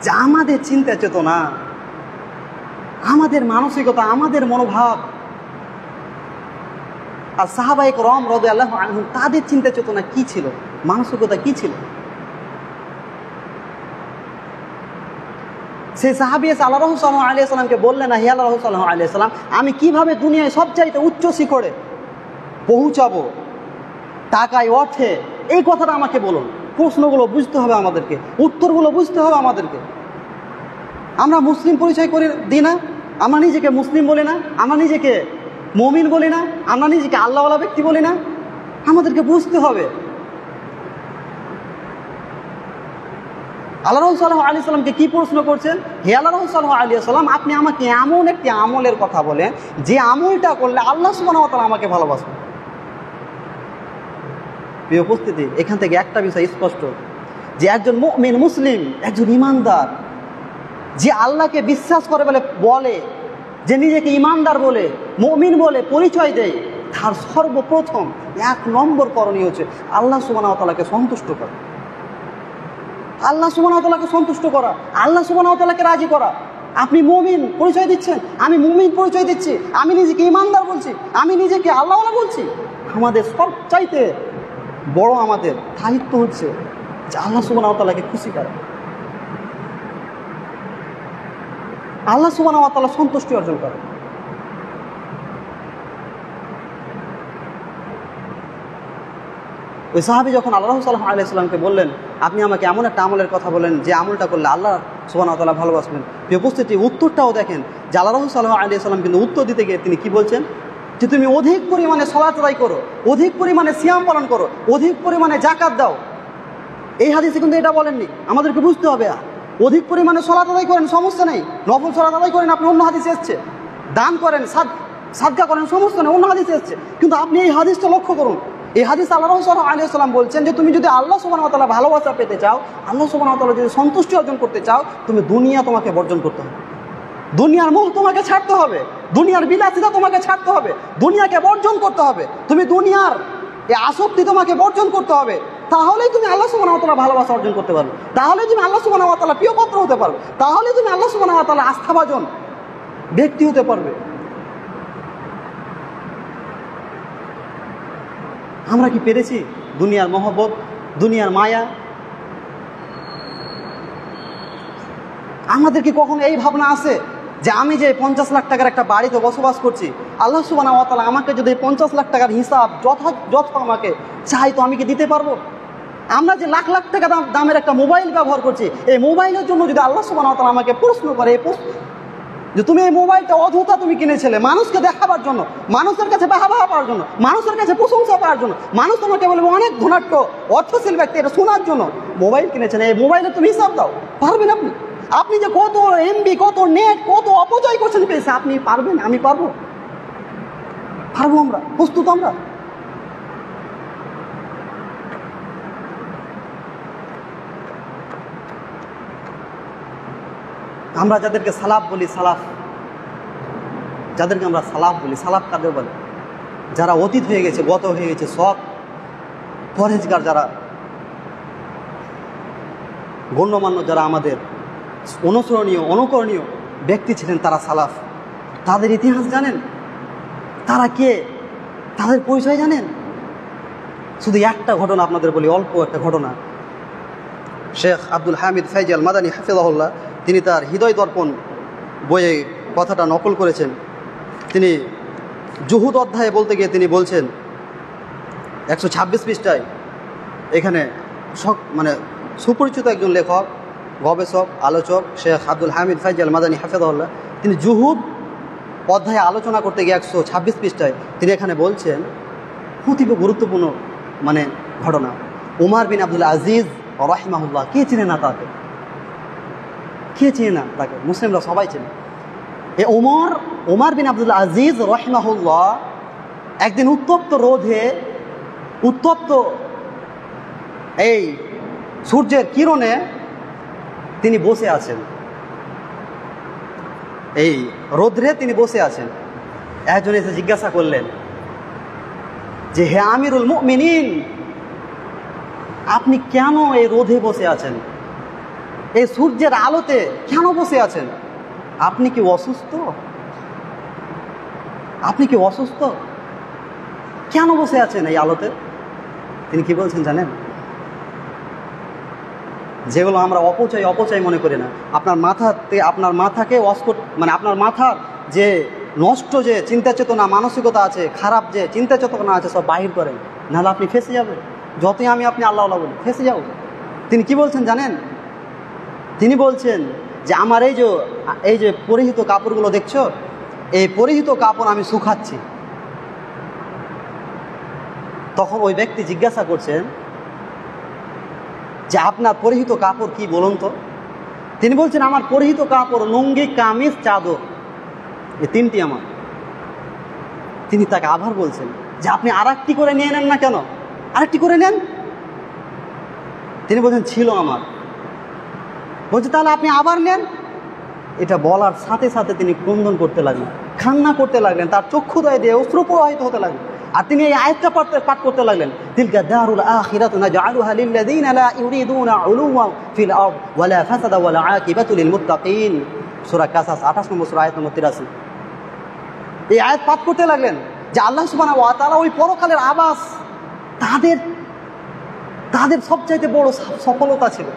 Speaker 1: যে আমাদের চিন্তা চেতনা, আমাদের মানসিকতা, আমাদের মনোভাব আর সাহাবায়ে কেরাম রাদিয়াল্লাহু আনহুম তাদের চিন্তা চেতনা কি ছিল, মানসিকতা কি ছিল। সেই সাহাবী এসে আল্লাহ রাসূল সাল্লাল্লাহু আলাইহি ওয়াসাল্লামকে বললেন, হে আল্লাহ রাসূল সাল্লাল্লাহু আলাইহি ওয়াসাল্লাম, আমি কিভাবে দুনিয়ায় সবচাইতে উচ্চ শিখরে পৌঁছাবো, টাকায় অর্থে, এই কথাটা আমাকে বলুন। প্রশ্নগুলো বুঝতে হবে আমাদেরকে, উত্তরগুলো বুঝতে হবে আমাদেরকে। আমরা মুসলিম পরিচয় করে দিই না, আমরা নিজেকে মুসলিম বলি না, আমরা নিজেকে মুমিন বলি না, আমরা নিজেকে আল্লাহওয়ালা ব্যক্তি বলি না। আমাদেরকে বুঝতে হবে। আল্লাহ রাসূল সাল্লাল্লাহু আলাইহি ওয়াসাল্লামকে কি প্রশ্ন করছেন? হে আল্লাহ রাসূল সাল্লাল্লাহু আলাইহি ওয়াসাল্লাম, আপনি আমাকে এমন একটি আমলের কথা বলেন যে আমলটা করলে আল্লাহ সুবহানাহু ওয়া তাআলা আমাকে ভালোবাসবেন। প্রিয় উপস্থিতি, এখান থেকে একটা বিষয় স্পষ্ট যে একজন মুমিন, মুসলিম, একজন ইমানদার যে আল্লাহকে বিশ্বাস করে বলে, যে নিজেকে ইমানদার বলে, মুমিন বলে পরিচয় দেয়, তার সর্বপ্রথম 1 নম্বর করণীয় হচ্ছে আল্লাহ সুবহানাহু ওয়া তাআলাকে সন্তুষ্ট করা। আল্লাহ সুবহানাহু ওয়া তাআলাকে সন্তুষ্ট করা, আল্লাহ সুবহানাহু ওয়া তাআলাকে রাজি করা। আপনি মুমিন পরিচয় দিচ্ছেন, আমি মুমিন পরিচয় দিচ্ছি, আমি নিজেকে ইমানদার বলছি, আমি নিজেকে আল্লাহওয়ালা বলছি। আমাদের সবচাইতে বড় আমাদের দায়িত্ব হচ্ছে যে আল্লাহ সুবহানাহু ওয়া তাআলাকে খুশি করা, আল্লাহ সুবহানাহু ওয়া তাআলা সন্তুষ্টি অর্জন করা। ওই সাহাবী যখন আল্লাহ রাসূল সাল্লাল্লাহু আলাইহি ওয়াসাল্লামকে বললেন, আপনি আমাকে এমন একটা আমলের কথা বলেন যে আমলটা করলে আল্লাহ সুবহানাহু ওয়া তাআলা ভালোবাসবেন। উপস্থিতি উত্তরটাও দেখেন যে আল্লাহ রাসূল সাল্লাল্লাহু আলাইহি ওয়াসাল্লাম কিন্তু উত্তর দিতে গিয়ে তিনি কি বলছেন, যে তুমি অধিক পরিমাণে সালাত আদায় করো, অধিক পরিমাণে সিয়াম পালন করো, অধিক পরিমাণে যাকাত দাও। এই হাদিসে কিন্তু এটা বলেননি। আমাদেরকে বুঝতে হবে, অধিক পরিমাণে সালাত আদায় করেন, সমস্যা নেই, নফল সালাত আদায় করেন, আপনি অন্য হাদিসে এসছে, দান করেন, সাদকা করেন, সমস্যা নেই, অন্য হাদিসে এসছে। কিন্তু আপনি এই হাদিসটা লক্ষ্য করুন। এই হাদিস আল্লাহ রাসূল সাল্লাল্লাহু আলাইহি ওয়াসাল্লাম বলছেন যে তুমি যদি আল্লাহ সুবহানাহু ওয়া তাআলা ভালোবাসা পেতে চাও, আল্লাহ সুবহানাহু ওয়া তাআলা যদি সন্তুষ্টি অর্জন করতে চাও, তুমি দুনিয়া তোমাকে বর্জন করতে হবে, দুনিয়ার মোহ তোমাকে ছাড়তে হবে, দুনিয়ার বিলাসিতা তোমাকে ছাড়তে হবে, দুনিয়াকে বর্জন করতে হবে। তুমি দুনিয়ার এই আসক্তি তোমাকে বর্জন করতে হবে। তাহলেই তুমি আল্লাহ সুবহানাহু ওয়া তাআলা ভালোবাসা অর্জন করতে পারবে, তাহলেই তুমি আল্লাহ সুবহানাহু ওয়া তাআলা প্রিয় পাত্র হতে পারবে, তাহলেই তুমি আল্লাহ সুবহানাহু ওয়া তাআলা আস্থাভাজন ব্যক্তি হতে পারবে। আমরা কি পেরেছি দুনিয়ার মহব্বত, দুনিয়ার মায়া? আমাদের কি কখনো এই ভাবনা আছে যে আমি যে 50 লাখ টাকার একটা বাড়িতে বসবাস করছি, আল্লাহ সুবহানাহু ওয়া তাআলা আমাকে যদি 50 লাখ টাকার হিসাব যথাযথ আমাকে চাই তো আমি কি দিতে পারবো? আমরা যে লাখ লাখ টাকা দামের একটা মোবাইল ব্যবহার করছি, এই মোবাইলের জন্য যদি আল্লাহ সুবহানাহু ওয়া তাআলা আমাকে প্রশ্ন করে, এই প্রশ্ন যে তুমি এই মোবাইলটা অযথা তুমি কিনেছিলে মানুষকে দেখাবার জন্য, মানুষের কাছে বাহবা পাওয়ার জন্য, মানুষের কাছে প্রশংসা পাওয়ার জন্য, মানুষ তোমাকে বলবে অনেক ধনাঢ্য অর্থশীল ব্যক্তি, এটা শোনার জন্য মোবাইল কিনেছেন, এই মোবাইলের তুমি হিসাব দাও, পারবেন আপনি? আপনি যে কত এমবি, কত নেট, কত অপচয় করছেন পেয়েছে, আপনি পারবেন? আমি পারবো? পারবো? আমরা প্রস্তুত? আমরা যাদেরকে সালাফ বলি, সালাফ যাদেরকে আমরা সালাফ বলি, সালাফ কাদের বলে? যারা অতীত হয়ে গেছে, গত হয়ে গেছে, সব পরহেজগার, যারা গণ্যমান্য, যারা আমাদের অনুসরণীয় অনুকরণীয় ব্যক্তি ছিলেন, তারা সালাফ। তাদের ইতিহাস জানেন? তারা কে? তাদের পরিচয় জানেন? শুধু একটা ঘটনা আপনাদের বলি, অল্প একটা ঘটনা। শেখ আব্দুল হামিদ ফাইজি আল মাদানী হাফিজাহুল্লাহ তিনি তার হৃদয় দর্পণ বইয়ে কথাটা নকল করেছেন। তিনি জুহুদ অধ্যায়ে বলতে গিয়ে তিনি বলছেন 126 পৃষ্ঠায়, এখানে মানে সুপরিচিত একজন লেখক, গবেষক, আলোচক শেখ আব্দুল হামিদ ফাইজ আল মাদানী হাফেজাহুল্লাহ, তিনি জুহুদ অধ্যায়ে আলোচনা করতে গিয়ে 126 পৃষ্ঠায় তিনি এখানে বলছেন অতীব গুরুত্বপূর্ণ মানে ঘটনা। ওমর বিন আব্দুল আজিজ রাহিমাহুল্লাহ, কে চিনে না তাকে? কে চিনে না তাকে? মুসলিমরা সবাই চেনে। এই ওমর বিন আব্দুল আজিজ রাহিমাহুল্লাহ একদিন উত্তপ্ত রোদে, উত্তপ্ত এই সূর্যের কিরণে তিনি বসে আছেন, এই রোদ্রে তিনি বসে আছেন। একজন এসে জিজ্ঞাসা করলেন যে, হে আমিরুল মুমিনিন, আপনি কেন এই রোদে বসে আছেন? এই সূর্যের আলোতে কেন বসে আছেন? আপনি কি অসুস্থ? আপনি কি অসুস্থ? কেন বসে আছেন এই আলোতে? তিনি কি বলছেন জানেন? যেগুলো আমরা অপচয় মনে করি না, আপনার মাথাকে মানে আপনার মাথার যে নষ্ট যে চিন্তা চেতনা মানসিকতা আছে, খারাপ যে চিন্তা চেতনা আছে, সব বাহির করেন, নাহলে আপনি ফেঁসে যাবেন। যতই আপনি আল্লাহ আল্লাহ বলি, ফেঁসে যাও। তিনি কি বলছেন জানেন? তিনি বলছেন যে আমার এই যে পরিহিত কাপড়গুলো দেখছো, এই পরিহিত কাপড় আমি শুকাচ্ছি। তখন ওই ব্যক্তি জিজ্ঞাসা করছেন যে আপনার পরিহিত কাপড় কি বলুন তো? তিনি বলছেন আমার পরিহিত কাপড় লুঙ্গি, কামিজ, চাদর, এই তিনটি আমার। তিনি তাকে আবার বলছেন যে আপনি আরেকটি করে নিয়ে নেন না কেন? আরেকটি করে নেন। তিনি বলছেন ছিল আমার। বলছে তাহলে আপনি আবার নেন। এটা বলার সাথে সাথে তিনি ক্রন্দন করতে লাগলেন, কান্না করতে লাগলেন, তার চক্ষুদয় দিয়ে অশ্রু প্রবাহিত হতে লাগলেন। আর তিনি এই আয়াতটা পাঠ করতে লাগলেন, তিলকা দারুল আখিরাতু নাজআলুহা লিল্লাযিনা লা ইউরিদুনা উলুওয়ান ফিল আরদ ওয়ালা ফাসাদা ওয়ালা আকিবাতু লিল মুত্তাকিন। সূরা কাসাস 28 নম্বর সূরা আয়াত নম্বর 83। এই আয়াত পাঠ করতে লাগলেন যে আল্লাহ সুবহানাহু ওয়া তাআলা ওই পরকালের আবাস, তাদের সবচাইতে বড় সফলতা ছিল।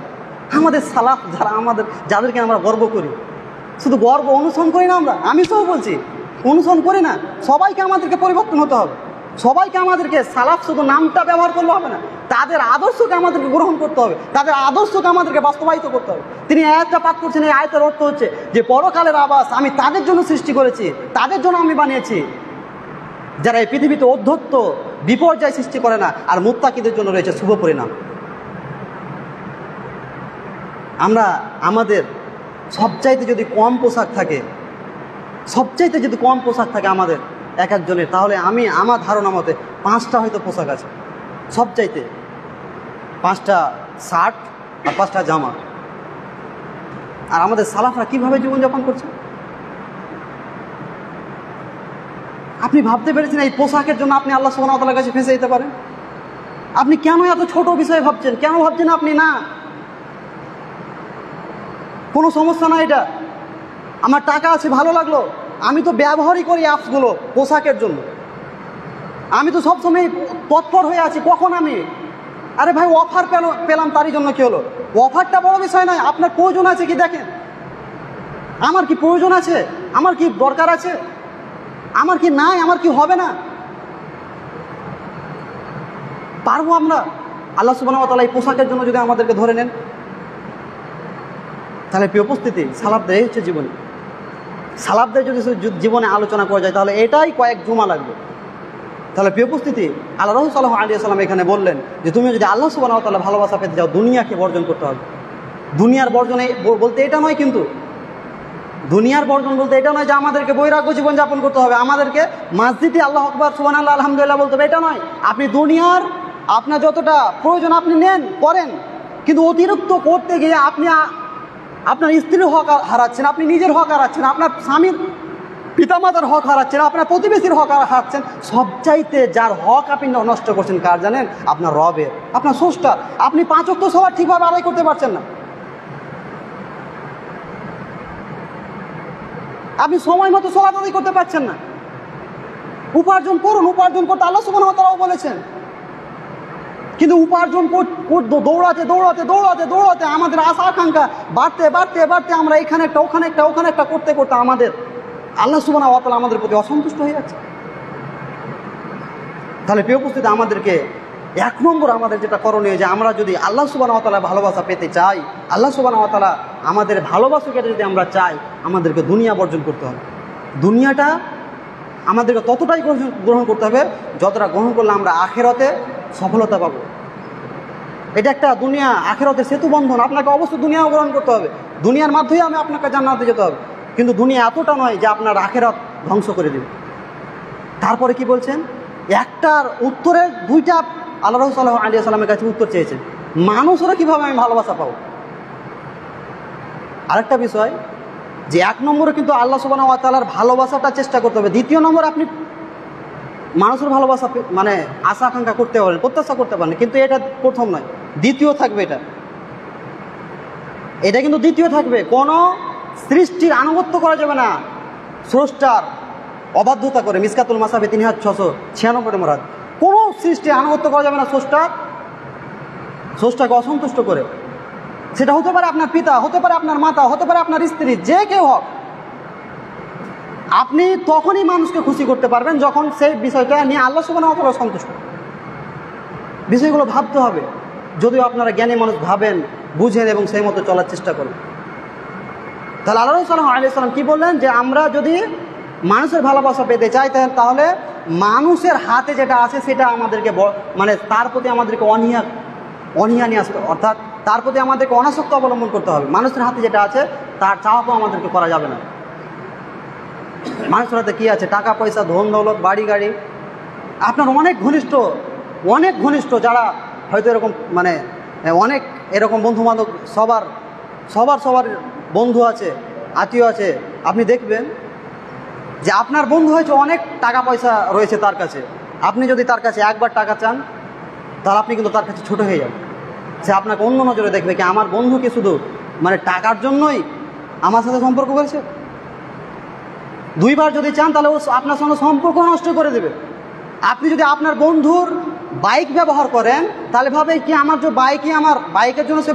Speaker 1: আমাদের সালাফ যাদেরকে আমরা গর্ব করি, শুধু গর্ব অনুসরণ করি না, আমি সব বলছি অনুসরণ করি না। সবাইকে আমাদেরকে পরিবর্তন হতে হবে। সবাইকে আমাদেরকে সালাফ শুধু নামটা ব্যবহার করলে হবে না, তাদের আদর্শকে আমাদেরকে গ্রহণ করতে হবে, তাদের আদর্শকে আমাদেরকে বাস্তবায়িত করতে হবে। তিনি আয়াতটা পাঠ করছেন, এই আয়াতের অর্থ হচ্ছে যে পরকালের আবাস আমি তাদের জন্য সৃষ্টি করেছি, তাদের জন্য আমি বানিয়েছি যারা এই পৃথিবীতে অধ্যত্ত বিপর্যয় সৃষ্টি করে না, আর মুত্তাকিদের জন্য রয়েছে শুভ পরিণাম। আমাদের সবচাইতে যদি কম পোশাক থাকে আমাদের এক একজনের, তাহলে আমার ধারণা মতে 5টা হয়তো পোশাক আছে, সবচাইতে 5টা শার্ট আর 5টা জামা। আর আমাদের সালাফরা কিভাবে জীবনযাপন করছে আপনি ভাবতে পেরেছেন? এই পোশাকের জন্য আপনি আল্লাহ সুবহানাহু ওয়া তাআলার কাছে ফেঁসে যেতে পারেন। আপনি কেন এত ছোট বিষয়ে ভাবছেন? কেন ভাবছেন আপনি না কোনো সমস্যা না, এটা আমার টাকা আছে, ভালো লাগলো, আমি তো ব্যবহারই করি অ্যাপসগুলো পোশাকের জন্য, আমি তো সবসময় তৎপর হয়ে আছি কখন আরে ভাই অফার পেলাম তারই জন্য কি হলো? অফারটা বড় বিষয় নয়, আপনার প্রয়োজন আছে কি দেখেন। আমার কি প্রয়োজন আছে? আমার কি দরকার আছে? আমার কি নাই? আমার কি হবে না? পারবো আমরা? আল্লাহ সুবহানাহু ওয়া তাআলা এই পোশাকের জন্য যদি আমাদেরকে ধরে নেন, তাহলে প্রিয় উপস্থিতি, সালাফদের হচ্ছে জীবনী। সালাফদের যদি জীবনে আলোচনা করা যায় তাহলে এটাই কয়েক জুমা লাগবে। তাহলে প্রিয় উপস্থিতি, আল্লাহ রাসূল সাল্লাল্লাহু আলাইহি ওয়াসাল্লাম এখানে বললেন যে তুমি যদি আল্লাহ সুবহানাহু ওয়া তাআলা ভালোবাসা পেতে চাও, দুনিয়াকে বর্জন করতে হবে। দুনিয়ার বর্জন বলতে এটা নয়, কিন্তু দুনিয়ার বর্জন বলতে এটা নয় যে আমাদেরকে বৈরাগ্য জীবনযাপন করতে হবে, আমাদেরকে মসজিদে আল্লাহু আকবার সুবহানাল্লাহ আলহামদুলিল্লাহ বলতে হবে, এটা নয়। আপনি দুনিয়ার আপনার যতটা প্রয়োজন আপনি নেন, করেন, কিন্তু অতিরিক্ত করতে গিয়ে আপনি আপনার স্ত্রীর হক হারাচ্ছেন, আপনি নিজের হক হারাচ্ছেন, আপনার স্বামীর পিতামাতার হক হারাচ্ছেন, আপনার প্রতিবেশীর হক হারাচ্ছেন। সবচাইতে যার হক আপনি নষ্ট করছেন কার জানেন? আপনার রবের, আপনার স্রষ্টার। আপনি 5 ওয়াক্ত সালাত ঠিকভাবে আদায় করতে পারছেন না, আপনি সময় মতো সালাত আদায় করতে পারছেন না। উপার্জন করুন, উপার্জন করতে আল্লাহ সুবহানাহু ওয়া তাআলা বলেছেন। কিন্তু উপার্জন দৌড়াতে দৌড়াতে দৌড়াতে দৌড়াতে আমাদের আশা আকাঙ্ক্ষা বাড়তে বাড়তে বাড়তে আমরা এখানে একটা ওখানে একটা ওখানে একটা করতে করতে আমাদের আল্লাহ সুবহানাহু ওয়া তাআলা আমাদের প্রতি অসন্তুষ্ট হয়ে যাচ্ছে। তাহলে প্রিয় উপস্থিতি, আমাদেরকে এক নম্বর আমাদের যেটা করণীয়, যে আমরা যদি আল্লাহ সুবহানাহু ওয়া তাআলার ভালোবাসা পেতে চাই, আল্লাহ সুবহানাহু ওয়া তাআলা আমাদের ভালোবাসাকে যদি আমরা চাই, আমাদেরকে দুনিয়া বর্জন করতে হবে। দুনিয়াটা আমাদেরকে ততটাই গ্রহণ করতে হবে যতটা গ্রহণ করলে আমরা আখিরাতে সফলতা পাবো। এটা একটা দুনিয়া আখিরাতের সেতু বন্ধন। আপনাকে অবশ্যই দুনিয়াও গ্রহণ করতে হবে, দুনিয়ার মাধ্যমে আপনাকে জান্নাতে যেতে হবে, কিন্তু দুনিয়া এতটা নয় যে আপনার আখিরাত ধ্বংস করে দেবে। তারপরে কি বলছেন, একটার উত্তরে দুইটা আল্লাহ রাসূল সাল্লাল্লাহু আলাইহি ওয়াসাল্লামের কাছে উত্তর চেয়েছেন, মানুষরা কিভাবে আমি ভালোবাসা পাবো। আরেকটা বিষয়, যে এক নম্বরে কিন্তু আল্লাহ সুবহানাহু ওয়া তাআলার ভালোবাসাটা চেষ্টা করতে হবে, দ্বিতীয় নম্বর আপনি মানুষের ভালোবাসা মানে আশা আকাঙ্ক্ষা করতে পারেন, প্রত্যাশা করতে পারেন, কিন্তু এটা প্রথম নয়, দ্বিতীয় থাকবে। এটা কিন্তু দ্বিতীয় থাকবে। কোনো সৃষ্টির আনুগত্য করা যাবে না স্রষ্টার অবাধ্যতা করে। মিসকাতুল মাসাবি 3696 নম্বর হাদিস। কোনো সৃষ্টির আনুগত্য করা যাবে না স্রষ্টাকে অসন্তুষ্ট করে। সেটা হতে পারে আপনার পিতা, হতে পারে আপনার মাতা, হতে পারে আপনার স্ত্রী, যে কেউ হোক। আপনি তখনই মানুষকে খুশি করতে পারবেন যখন সেই বিষয়টা নিয়ে আল্লাহ সুবহানাহু ওয়া তাআলা সন্তুষ্ট। বিষয়গুলো ভাবতে হবে, যদিও আপনারা জ্ঞানী মানুষ ভাবেন, বুঝেন এবং সেই মতো চলার চেষ্টা করেন। তাহলে আল্লাহ রাসূল সাল্লাল্লাহু আলাইহি ওয়াসাল্লাম কি বললেন, যে আমরা যদি মানুষের ভালোবাসা পেতে চাই, তাহলে মানুষের হাতে যেটা আছে সেটা আমাদেরকে মানে তার প্রতি আমাদেরকে অনীহা নিয়ে আসতে, অর্থাৎ তার প্রতি আমাদেরকে অনাসক্ত অবলম্বন করতে হবে। মানুষের হাতে যেটা আছে তার চাওয়া পাওয়া আমাদেরকে করা যাবে না। মানুষের হাতে কী আছে, টাকা পয়সা, ধন দৌলত, বাড়ি গাড়ি। আপনার অনেক ঘনিষ্ঠ যারা হয়তো এরকম মানে অনেক এরকম বন্ধুবান্ধব, সবার বন্ধু আছে, আত্মীয় আছে। আপনি দেখবেন যে আপনার বন্ধু হয়তো অনেক টাকা পয়সা রয়েছে তার কাছে, আপনি যদি তার কাছে একবার টাকা চান, তাহলে আপনি কিন্তু তার কাছে ছোট হয়ে যাবেন। সে আপনাকে অন্য নজরে দেখবে, কি আমার বন্ধু কি শুধু মানে টাকার জন্যই আমার সাথে সম্পর্ক করেছে। দুইবার যদি চান তাহলে ও আপনার সঙ্গে সম্পর্ক নষ্ট করে দেবে। আপনি যদি আপনার বন্ধুর বাইক ব্যবহার করেন, তাহলে ভাবে কি আমার যে বাইকই আমার বাইকের জন্য সে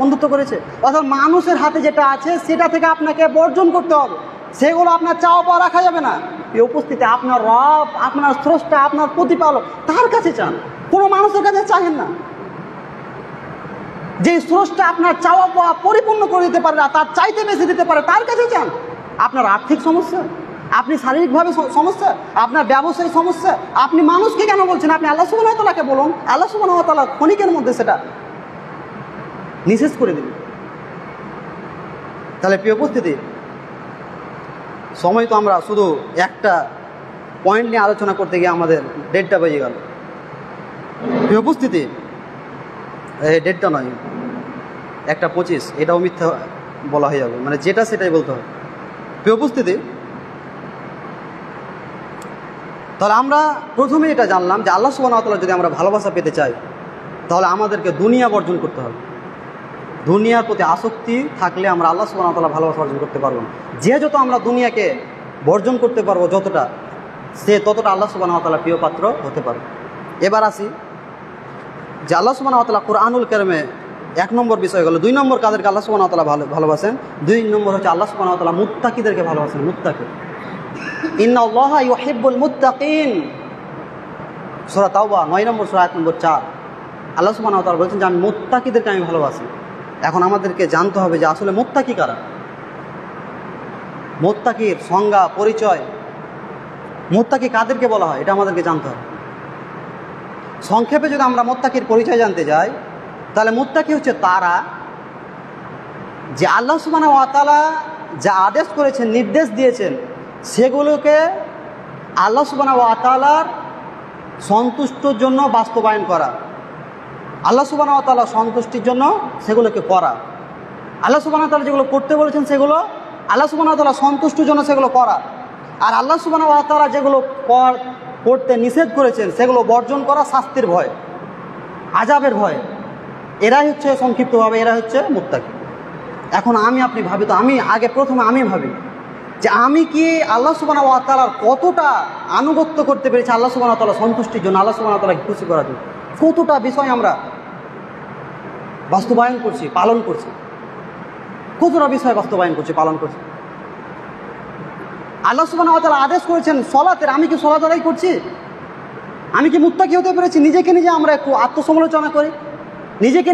Speaker 1: বন্ধুত্ব করেছে। অর্থাৎ মানুষের হাতে যেটা আছে সেটা থেকে আপনাকে বর্জন করতে হবে, সেগুলো আপনার চাওয়া পাওয়া রাখা যাবে না। এই উপস্থিতি আপনার রব, আপনার স্রষ্টা, আপনার প্রতিপালক, তার কাছে চান, কোনো মানুষের কাছে চাহেন না। যে স্রষ্টা আপনার চাওয়া পাওয়া পরিপূর্ণ করে দিতে পারে না, তার চাইতে বেশি দিতে পারে, তার কাছে চান। আপনার আর্থিক সমস্যা, আপনি শারীরিকভাবে সমস্যা, আপনার ব্যবসায়িক সমস্যা, আপনি মানুষকে কেন বলছেন? আপনি আল্লাহ সুবহানাহু ওয়া তাআলাকে বলুন, আল্লাহ সুবহানাহু ওয়া তাআলা ক্ষণিকের মধ্যে সেটা নিঃশেষ করে দিন। তাহলে প্রিয় উপস্থিতি, সময় তো আমরা শুধু একটা পয়েন্ট নিয়ে আলোচনা করতে গিয়ে আমাদের 1:30 বেজে গেল। প্রিয় উপস্থিতি, 1:30 নয়, 1:25, এটাও মিথ্যা বলা হয়ে যাবে, মানে যেটা সেটাই বলতে হবে। প্রিয় উপস্থিতি, তাহলে আমরা প্রথমে এটা জানলাম যে আল্লাহ সুবহানাহু ওয়া তাআলা যদি আমরা ভালোবাসা পেতে চাই, তাহলে আমাদেরকে দুনিয়া বর্জন করতে হবে। দুনিয়ার প্রতি আসক্তি থাকলে আমরা আল্লাহ সুবহানাহু ওয়া তাআলা ভালোবাসা অর্জন করতে পারবো না। যে যত আমরা দুনিয়াকে বর্জন করতে পারবো যতটা, সে ততটা আল্লাহ সুবহানাহু ওয়া তাআলা প্রিয় পাত্র হতে পারবে। এবার আসি যে আল্লাহ সুবহানাহু ওয়া তাআলা কুরআনুল কারীমে 1 নম্বর বিষয় গেল। 2 নম্বর কাদেরকে আল্লাহ সুবহানাহু ওয়া তাআলা ভালোবাসেন? 2 নম্বর হচ্ছে আল্লাহ সুবহানাহু ওয়া তাআলা মুত্তাকিদেরকে ভালোবাসেন। মুত্তাকি, ইন্নাল্লাহা ইউহিব্বুল মুত্তাকিন, সূরা তাওবা 9 নম্বর সূরা আয়াত নম্বর 4। আল্লাহ সুবহানাহু ওয়া তাআলা বলেছেন যে আমি মুত্তাকিদেরকে আমি ভালোবাসি। এখন আমাদেরকে জানতে হবে যে আসলে মুত্তাকি কারা, মুত্তাকির সংজ্ঞা, পরিচয়, মুত্তাকি কাদেরকে বলা হয়, এটা আমাদেরকে জানতে হবে। সংক্ষেপে যদি আমরা মুত্তাকির পরিচয় জানতে যাই, তাহলে মুত্তাকি হচ্ছে তারা যে আল্লাহ সুবহানাহু ওয়া তাআলা যা আদেশ করেছেন, নির্দেশ দিয়েছেন, সেগুলোকে আল্লাহ সুবহানাহু ওয়া তাআলার সন্তুষ্টির জন্য বাস্তবায়ন করা, আল্লাহ সুবহানাহু ওয়া তাআলা সন্তুষ্টির জন্য সেগুলোকে করা। আল্লাহ সুবহানাহু ওয়া তাআলা যেগুলো করতে বলেছেন সেগুলো আল্লাহ সুবহানাহু ওয়া তাআলা সন্তুষ্টির জন্য সেগুলো করা, আর আল্লাহ সুবহানাহু ওয়া তাআলা যেগুলো করতে নিষেধ করেছেন সেগুলো বর্জন করা শাস্তির ভয়, আযাবের ভয়। এরাই হচ্ছে সংক্ষিপ্তভাবে এরা হচ্ছে মুত্তাকি। এখন আপনি ভাবি তো, প্রথমে আমি ভাবি যে আমি কি আল্লাহ সুবহানাহু ওয়া তাআলার কতটা আনুগত্য করতে পেরেছি আল্লাহ সুবহানাহু ওয়া তাআলার সন্তুষ্টির জন্য, আল্লাহ সুবহানাহু ওয়া তাআলাকে খুশি করার জন্য, কতটা বিষয় আমরা বাস্তবায়ন করছি, পালন করছি, কতটা বিষয় বাস্তবায়ন করছি, পালন করছি। আল্লাহ সুবহানাহু ওয়া তাআলা আদেশ করেছেন সলাতের, আমি কি সলাত আদায় করছি? আমি কি মুত্তাকি হতে পেরেছি? নিজেকে নিজে আমরা একটু আত্মসমালোচনা করি, নিজেকে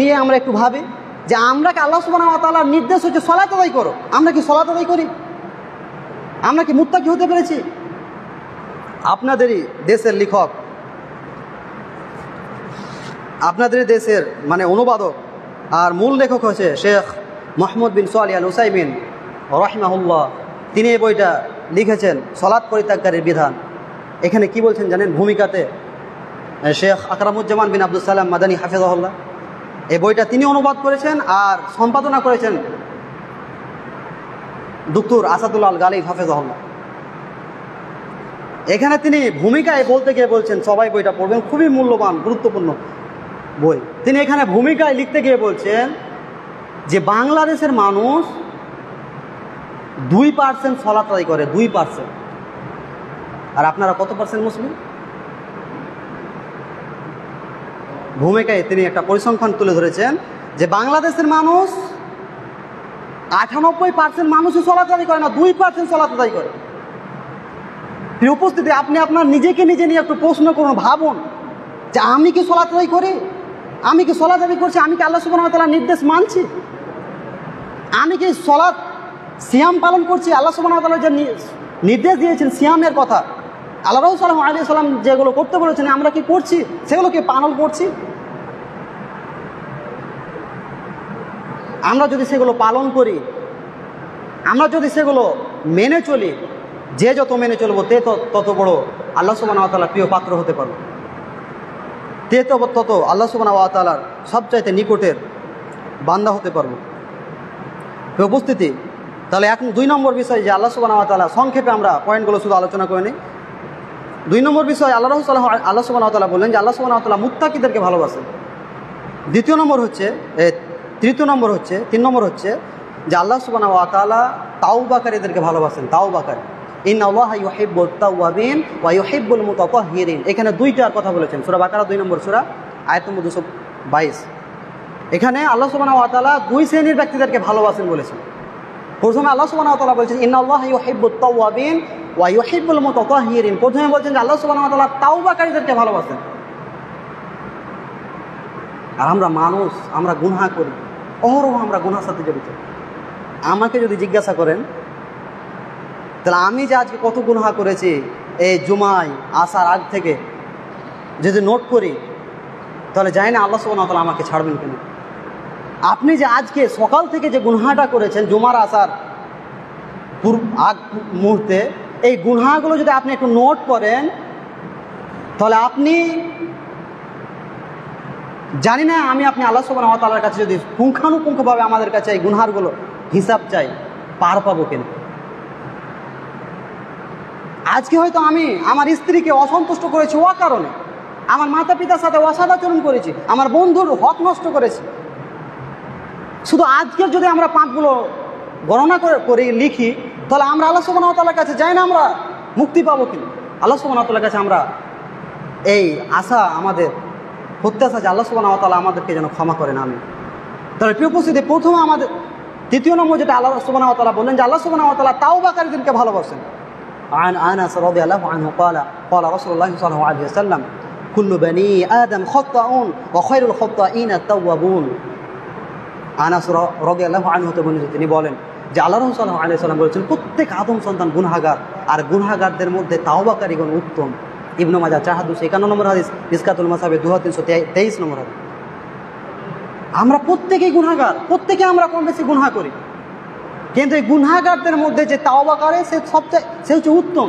Speaker 1: নিয়ে আমরা একটু ভাবি যে আমরা কি আল্লাহ সুবহানাহু ওয়া তাআলার নির্দেশ হচ্ছে সলাত আদায় করো, আমরা কি সলাত আদায় করি? আমরা কি মুত্তাকি হতে পেরেছি? আপনাদেরই দেশের লেখক, আপনাদের দেশের মানে অনুবাদক আর মূল লেখক হচ্ছে শেখ মোহাম্মদ বিন সালিহ আল উসাইমিন রাহিমাহুল্লাহ। তিনি এই বইটা লিখেছেন সলাত পরিত্যাগকারীর বিধান। এখানে কি বলছেন জানেন? ভূমিকাতে শেখ আকরামুজ্জামান বিন আব্দুল সালাম মাদানী হাফিজাহুল্লাহ। এই বইটা তিনি অনুবাদ করেছেন আর সম্পাদনা করেছেন ডক্টর আসাদুল্লাহ আল গালিব হাফিজাহুল্লাহ। এখানে তিনি ভূমিকায় বলতে গিয়ে বলছেন, সবাই বইটা পড়বেন, খুবই মূল্যবান গুরুত্বপূর্ণ বই। তিনি এখানে ভূমিকায় লিখতে গিয়ে বলছেন যে বাংলাদেশের মানুষ 2% সলাত আদায় করে, 2%। আর আপনারা কত পার্সেন্ট মুসলিম? ভূমিকায় তিনি একটা পরিসংখ্যান তুলে ধরেছেন যে বাংলাদেশের মানুষ 98% মানুষই সলাত আদায় করে না, 2% সলাত আদায় করে। প্রিয় উপস্থিতি, আপনি আপনার নিজেকে নিজে নিয়ে একটু প্রশ্ন করুন, ভাবুন যে আমি কি সলাত আদায় করি? আমি কি সলাত আদায় করছি? আমি কি আল্লাহ সুবহানাহু ওয়া তাআলার নির্দেশ মানছি? আমি কি সলাত সিয়াম পালন করছি? আল্লাহ সুবহানাহু ওয়া তাআলা যে নির্দেশ দিয়েছেন সিয়ামের কথা, আল্লাহ রাসূল সাল্লাল্লাহু আলাইহি ওয়াসাল্লাম যেগুলো করতে বলেছেন আমরা কি করছি? সেগুলো কি পালন করছি? আমরা যদি সেগুলো পালন করি, আমরা যদি সেগুলো মেনে চলি, যে যত মেনে চলবো তে তত বড় আল্লাহ সুবহানাহু ওয়া তাআলার প্রিয় পাত্র হতে পারবো, তে তত আল্লাহ সুবহানাহু ওয়া তাআলার সবচাইতে নিকটের বান্দা হতে পারবো। উপস্থিতি, তাহলে এখন 2 নম্বর বিষয় যে আল্লাহ সুবহানাহু ওয়া তাআলা, সংক্ষেপে আমরা পয়েন্টগুলো শুধু আলোচনা করে নিই। 2 নম্বর বিষয় আল্লাহ সুবহানাহু ওয়া তাআলা বললেন যে আল্লাহ সুবহানাহু ওয়া তাআলা মুত্তাকিদেরকে ভালোবাসেন। 3 নম্বর হচ্ছে যে আল্লাহ সুবহানাহু ওয়া তাআলা তাওবাকারীদেরকে ভালোবাসেন। তাওবাকারী, ইন্নাল্লাহা ইউহিব্বুত তাওয়াবিন ওয়া ইউহিব্বুল মুতাতাহহিরিন। এখানে 2টার কথা বলেছেন, সূরা বাকারা 2 নম্বর সূরা আয়াত নম্বর 222। এখানে আল্লাহ সুবহানাহু ওয়া তাআলা 2 শ্রেণীর ব্যক্তিদেরকে ভালোবাসেন বলেছেন। প্রথমে আল্লাহ সুবহানাহু ওয়া তাআলা বলেছেন ইন্নাল্লাহা ইউহিব্বুত তাওয়াবিন ওয়া ইউহিব্বুল মুতাতাহহিরিন। প্রথমে বলছেন যে আল্লাহ সুবহানাহু ওয়া তাআলা তাওবাকারীদেরকে ভালোবাসেন। আর আমরা মানুষ, আমরা গুনাহ করি, অহরহ আমরা গুনাহর সাথে জড়িত। আমাকে যদি জিজ্ঞাসা করেন তাহলে আমি যে আজকে কত গুনাহ করেছি এই জুমায় আসার আগ থেকে যদি নোট করি, তাহলে জানি না আল্লাহ সুবহানাহু ওয়া তাআলা আমাকে ছাড়বেন কেন। আপনি যে আজকে সকাল থেকে যে গুনাহটা করেছেন জুমার আসার আগ মুহূর্তে, এই গুনাহগুলো যদি আপনি একটু নোট করেন, তাহলে আপনি জানি না আপনি আল্লাহ সুবহানাহু ওয়া তাআলার কাছে যদি পুঙ্খানুপুঙ্খভাবে আমাদের কাছে এই গুনাহগুলো হিসাব চাই, পার পাবো কেন। আজকে হয়তো আমি আমার স্ত্রীকে অসন্তুষ্ট করেছি ও কারণে, আমার মাতা পিতার সাথে অসদাচরণ করেছি, আমার বন্ধুর হক নষ্ট করেছি। শুধু আজকের যদি আমরা পাপগুলো গণনা করে লিখি, তাহলে আমরা আল্লাহ সুবহানাহু ওয়া তাআলার কাছে যাই না আমরা মুক্তি পাবো কিনা। আল্লাহ সুবহানাহু ওয়া তাআলার কাছে আমরা এই আশা, আমাদের প্রত্যাশা যে আল্লাহ সুবহানাহু ওয়া তাআলা আমাদেরকে যেন ক্ষমা করেন। আমি তাহলে প্রিয় উপস্থিতি, প্রথমে আমাদের 3 নম্বর যেটা আল্লাহ সুবহানাহু ওয়া তাআলা বললেন যে আল্লাহ সুবহানাহু ওয়া তাআলা তাওবাকারীদেরকে ভালোবাসেন। عن أنس رضي الله عنه قال رسول الله صلى الله عليه وسلم كل بني آدم خطاؤون وخير الخطائين التوابون। আনাস রাদিয়াল্লাহু আনহু তিনি বলেন যে আল্লাহ রাসূল সাল্লাল্লাহু আলাইহি ওয়াসাল্লাম বলেছেন প্রত্যেক আদম সন্তান গুনাহগার, আর গুনাহগারদের মধ্যে তাওবাকারীগণ উত্তম। ইবনে মাজাহ 4251 নম্বর হাদিস, মিসকাতুল মাসাবি 2323 নম্বর হাদিস। আমরা প্রত্যেকেই গুনাহগার, প্রত্যেকে আমরা কম বেশি গুনাহ করি, কিন্তু এই গুনাহগারদের মধ্যে যে তাওবাকারী সে হচ্ছে উত্তম।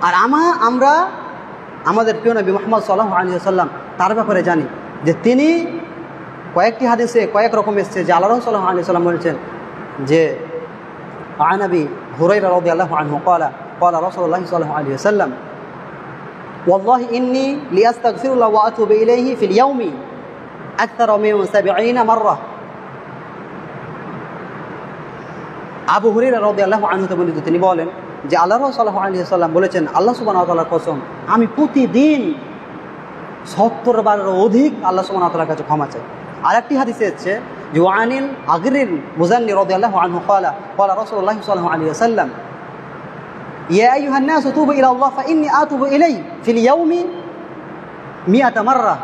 Speaker 1: আর আমরা আমাদের প্রিয় নবী মুহাম্মদ সাল্লাল্লাহু আলাইহি ওয়াসাল্লাম তার ব্যাপারে জানি যে তিনি কয়েকটি হাদিসে কয়েক রকম এসেছে যে আল্লাহ রাসূল সাল্লাল্লাহু আলাইহি ওয়াসাল্লাম বলেছেন যে আন আবি হুরায়রা রাদিয়াল্লাহু আনহু قال رسول الله صلى الله عليه وسلم والله إني لأستغفر الله وأتوب إليه في اليوم أكثر من 70 مرة। আবু হুরায়রা রাদিয়াল্লাহু আনহু হতে বর্ণিত, তিনি বলেন যে আল্লাহ রাসূল সাল্লাল্লাহু আলাইহি ওয়াসাল্লাম বলেছেন, আল্লাহ সুবহানাহু ওয়া তাআলার কসম, আমি প্রতিদিন 70 বারের অধিক আল্লাহ সুবহানাহু ওয়া তাআলার কাছে ক্ষমা চাই। আরেকটি হাদিসে হচ্ছে যে ওয়ানিল আগরিল মুজান্নি রাদিয়াল্লাহু আনহু ক্বালা ক্বালা রাসূলুল্লাহ সাল্লাল্লাহু আলাইহি ওয়াসাল্লাম ইয়া আইয়ুহান নাস তুবু ইলা আল্লাহ ফাইন্নী আতুবু ইলাইহি ফিল ইয়াউমি 100 মাররা।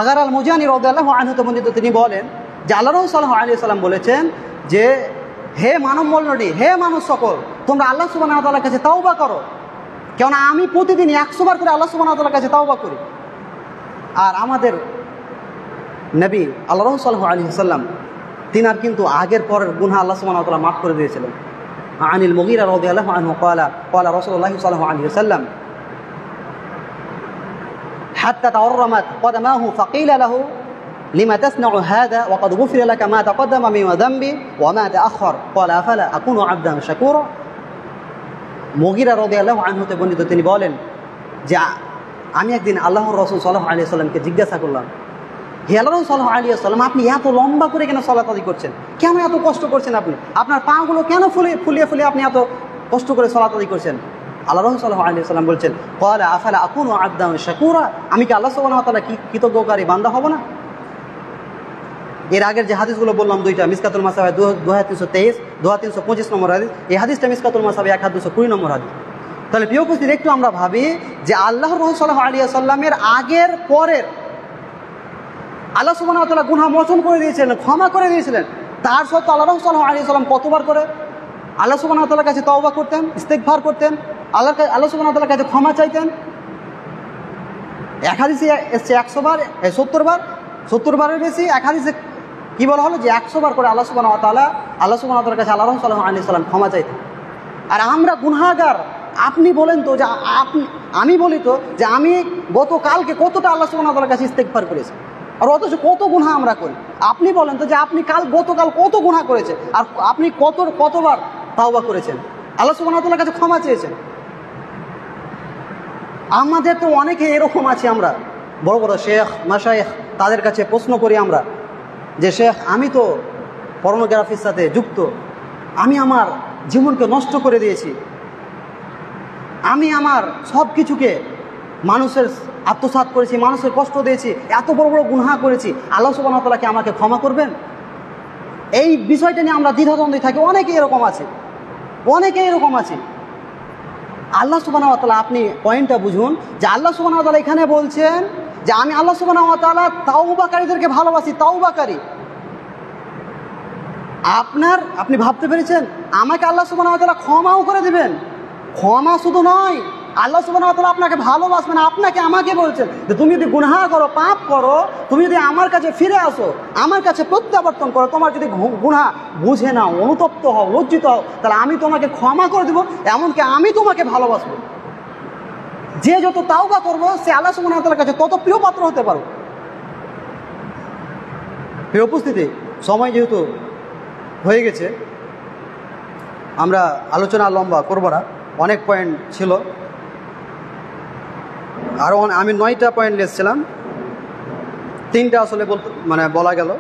Speaker 1: আগার আল মুজানি রাদিয়াল্লাহু আনহু তে বর্ণিত, তিনি বলেন যে আল্লাহ রাসূল সাল্লাল্লাহু আলাইহি ওয়াসাল্লাম বলেছেন যে হে মানব মণ্ডলী, হে মানুষ সকল, তোমরা আল্লাহ সুবহানাহু ওয়া তাআলার কাছে তাওবা করো, কেননা আমি প্রতিদিন 100 বার করে আল্লাহ সুবহানাহু ওয়া তাআলার কাছে তাওবা করি। আর আমাদের নবী আল্লাহ রাসূল সাল্লাল্লাহু আলাইহি ওয়াসাল্লাম তিনার কিন্তু আগের পরের গুনাহ আল্লাহ সুবহানাহু ওয়া তাআলা মাফ করে দিয়েছিলেন। আনিল মুগীরা রাদিয়াল্লাহু আনহু ক্বালা ক্বালা রাসূলুল্লাহ সাল্লাল্লাহু আলাইহি ওয়াসাল্লাম হাত্তা তাওরামাত কদমাহু ফাকিলা লাহু লিমা তাসনাউ হাযা ওয়া ক্বাদ গুফিরা লাকা মা তাকদ্দামা মিন যামবি ওয়া মা তাআখার ক্বালা আফালা আকুনু আবদান শাকুরা। মুগীরা রাদিয়াল্লাহু আনহু তে বর্ণিত, তিনি বলেন যে আমি একদিন আল্লাহর রাসূল সাল্লাল্লাহু আলাইহি ওয়াসাল্লামকে জিজ্ঞাসা করলাম, হে আল্লাহর রাসূল সাল্লাল্লাহু আলাইহি ওয়াসাল্লাম, আপনি এত লম্বা করে কেন সালাত আদায় করছেন? কেন এত কষ্ট করছেন? আপনি আপনার পাগুলো কেন ফুলিয়ে ফুলিয়ে আপনি এত কষ্ট করে সালাত আদায় করছেন? আল্লাহর রাসূল সাল্লাল্লাহু আলাইহি ওয়াসাল্লাম বলছেন, ক্বালা আফালা আকুনু আবদান শাকুরা, আমি কি আল্লাহ সুবহানাহু ওয়া তাআলা কৃতজ্ঞকারী বান্দা হব না? এর আগের যে হাদিসগুলো বললাম দুইটা, মিসকাতুল মাসাবাহ 2323, 2325 নম্বর হাদিস, এই হাদিসটা মিসকাতুল মাসাবাহ 1220 নম্বর হাদিস। তাহলে প্রিয় উপস্থিতি, একটু আমরা ভাবি যে আল্লাহর রাসূল সাল্লাল্লাহু আলাইহি ওয়াসাল্লামের আগের পরের আল্লাহ সুবহানাহু ওয়া তাআলা গুনাহ মোচন করে দিয়েছিলেন, ক্ষমা করে দিয়েছিলেন, তার সত্ত্বেও আল্লাহ রাসূল সাল্লাল্লাহু আলাইহি ওয়াসাল্লাম কতবার করে আল্লাহ সুবহানাহু ওয়া তাআলার কাছে তওবা করতেন, ইস্তেগফার করতেন, আল্লাহ সুবহানাহু ওয়া তাআলার কাছে ক্ষমা চাইতেন। এক হাদিসে এসছে 100 বার, 70 বারের বেশি। এক হাদিসে কি বলা হলো যে 100 বার করে আল্লাহ সুবহানাহু ওয়া তাআলার কাছে আল্লাহ রাসূল সাল্লাল্লাহু আলাইহি ওয়াসাল্লাম ক্ষমা চাইতেন। আর আমরা গুনাহগার। আপনি বলেন তো যে আমি বলি তো যে আমি গতকালকে কতটা আল্লাহ সুবহানাহু ওয়া তাআলার কাছে ইস্তেগফার করেছি, আর অথচ কত গুনাহ আমরা করি। আপনি বলেন তো যে আপনি গতকাল কত গুনাহ করেছেন, আর আপনি কতবার তাওবা করেছেন, আল্লাহ সুবহানাহু ওয়া তাআলার কাছে ক্ষমা চেয়েছেন। আমাদের তো অনেকে এরকম আছে, আমরা বড় বড় শেখ মাশায়েখ তাদের কাছে প্রশ্ন করি আমরা যে শেখ, আমি তো পর্নোগ্রাফির সাথে যুক্ত, আমি আমার জীবনকে নষ্ট করে দিয়েছি, আমি আমার সব কিছুকে মানুষের আত্মসাৎ করেছি, মানুষের কষ্ট দিয়েছি, এত বড় বড় গুনাহ করেছি, আল্লাহ সুবহানাহু ওয়া তাআলা কি আমাকে ক্ষমা করবেন? এই বিষয়টা নিয়ে আমরা দ্বিধাদ্বন্দ্বে থাকি। অনেকে এরকম আছে। আল্লাহ সুবহানাহু ওয়া তাআলা, আপনি পয়েন্টটা বুঝুন যে আল্লাহ সুবহানাহু ওয়া তাআলা এখানে বলছেন যে আমি আল্লাহ সুবহানাহু ওয়া তাআলা তাওবাকারীদেরকে ভালোবাসি, তাওবাকারী। আপনি ভাবতে পেরেছেন আমাকে আল্লাহ সুবহানাহু ওয়া তাআলা ক্ষমাও করে দিবেন? ক্ষমা শুধু নয়, আল্লাহ সুবহানাহু ওয়া তাআলা আপনাকে ভালোবাসবেন। আমাকে বলছেন যে তুমি যদি গুনাহ করো, পাপ করো, তুমি যদি আমার কাছে ফিরে আসো, আমার কাছে প্রত্যাবর্তন করো, তোমার যদি গুনাহ বুঝে নাও, অনুতপ্ত হও, লজ্জিত হও, তাহলে আমি তোমাকে ক্ষমা করে দেবো, এমনকি আমি তোমাকে ভালোবাসবো। যে যত তাওবা করবো সে আল্লাহ সুবহানাহু ওয়া তাআলার কাছে তত প্রিয় পাত্র হতে পারো। প্রিয় উপস্থিতি, সময় যেহেতু হয়ে গেছে, আমরা আলোচনা লম্বা করবো না, অনেক পয়েন্ট ছিল, আরও আমি 9টা পয়েন্ট লিখছিলাম, 3টা আসলে বলা গেল।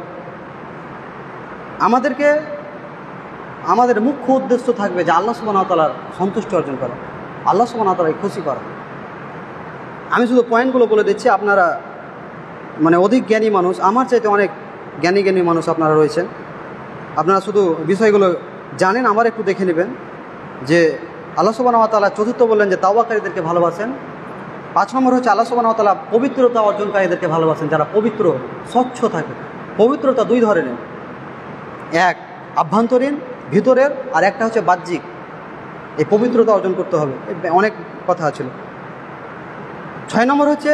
Speaker 1: আমাদের মুখ্য উদ্দেশ্য থাকবে যে আল্লাহ সুবহানাহু ওয়া তাআলার সন্তুষ্টি অর্জন করা, আল্লাহ সুবহানাহু ওয়া তাআলাকে খুশি করা। আমি শুধু পয়েন্টগুলো বলে দিচ্ছি, আপনারা অধিক জ্ঞানী মানুষ, আমার চাইতে অনেক জ্ঞানী মানুষ আপনারা রয়েছেন, আপনারা শুধু বিষয়গুলো জানেন, আমার একটু দেখে নেবেন যে আল্লাহ সুবহানাহু ওয়া তাআলা চতুর্থ বললেন যে তাওবাকারীদেরকে ভালোবাসেন। 5 নম্বর হচ্ছে আল্লাহ সুবহানাহু ওয়া তাআলা পবিত্রতা অর্জনকারীদেরকে ভালোবাসেন, যারা পবিত্র স্বচ্ছ থাকে। পবিত্রতা 2 ধরনের, এক আভ্যন্তরীণ ভিতরের, আর একটা হচ্ছে বাহ্যিক। এই পবিত্রতা অর্জন করতে হবে, অনেক কথা ছিল। 6 নম্বর হচ্ছে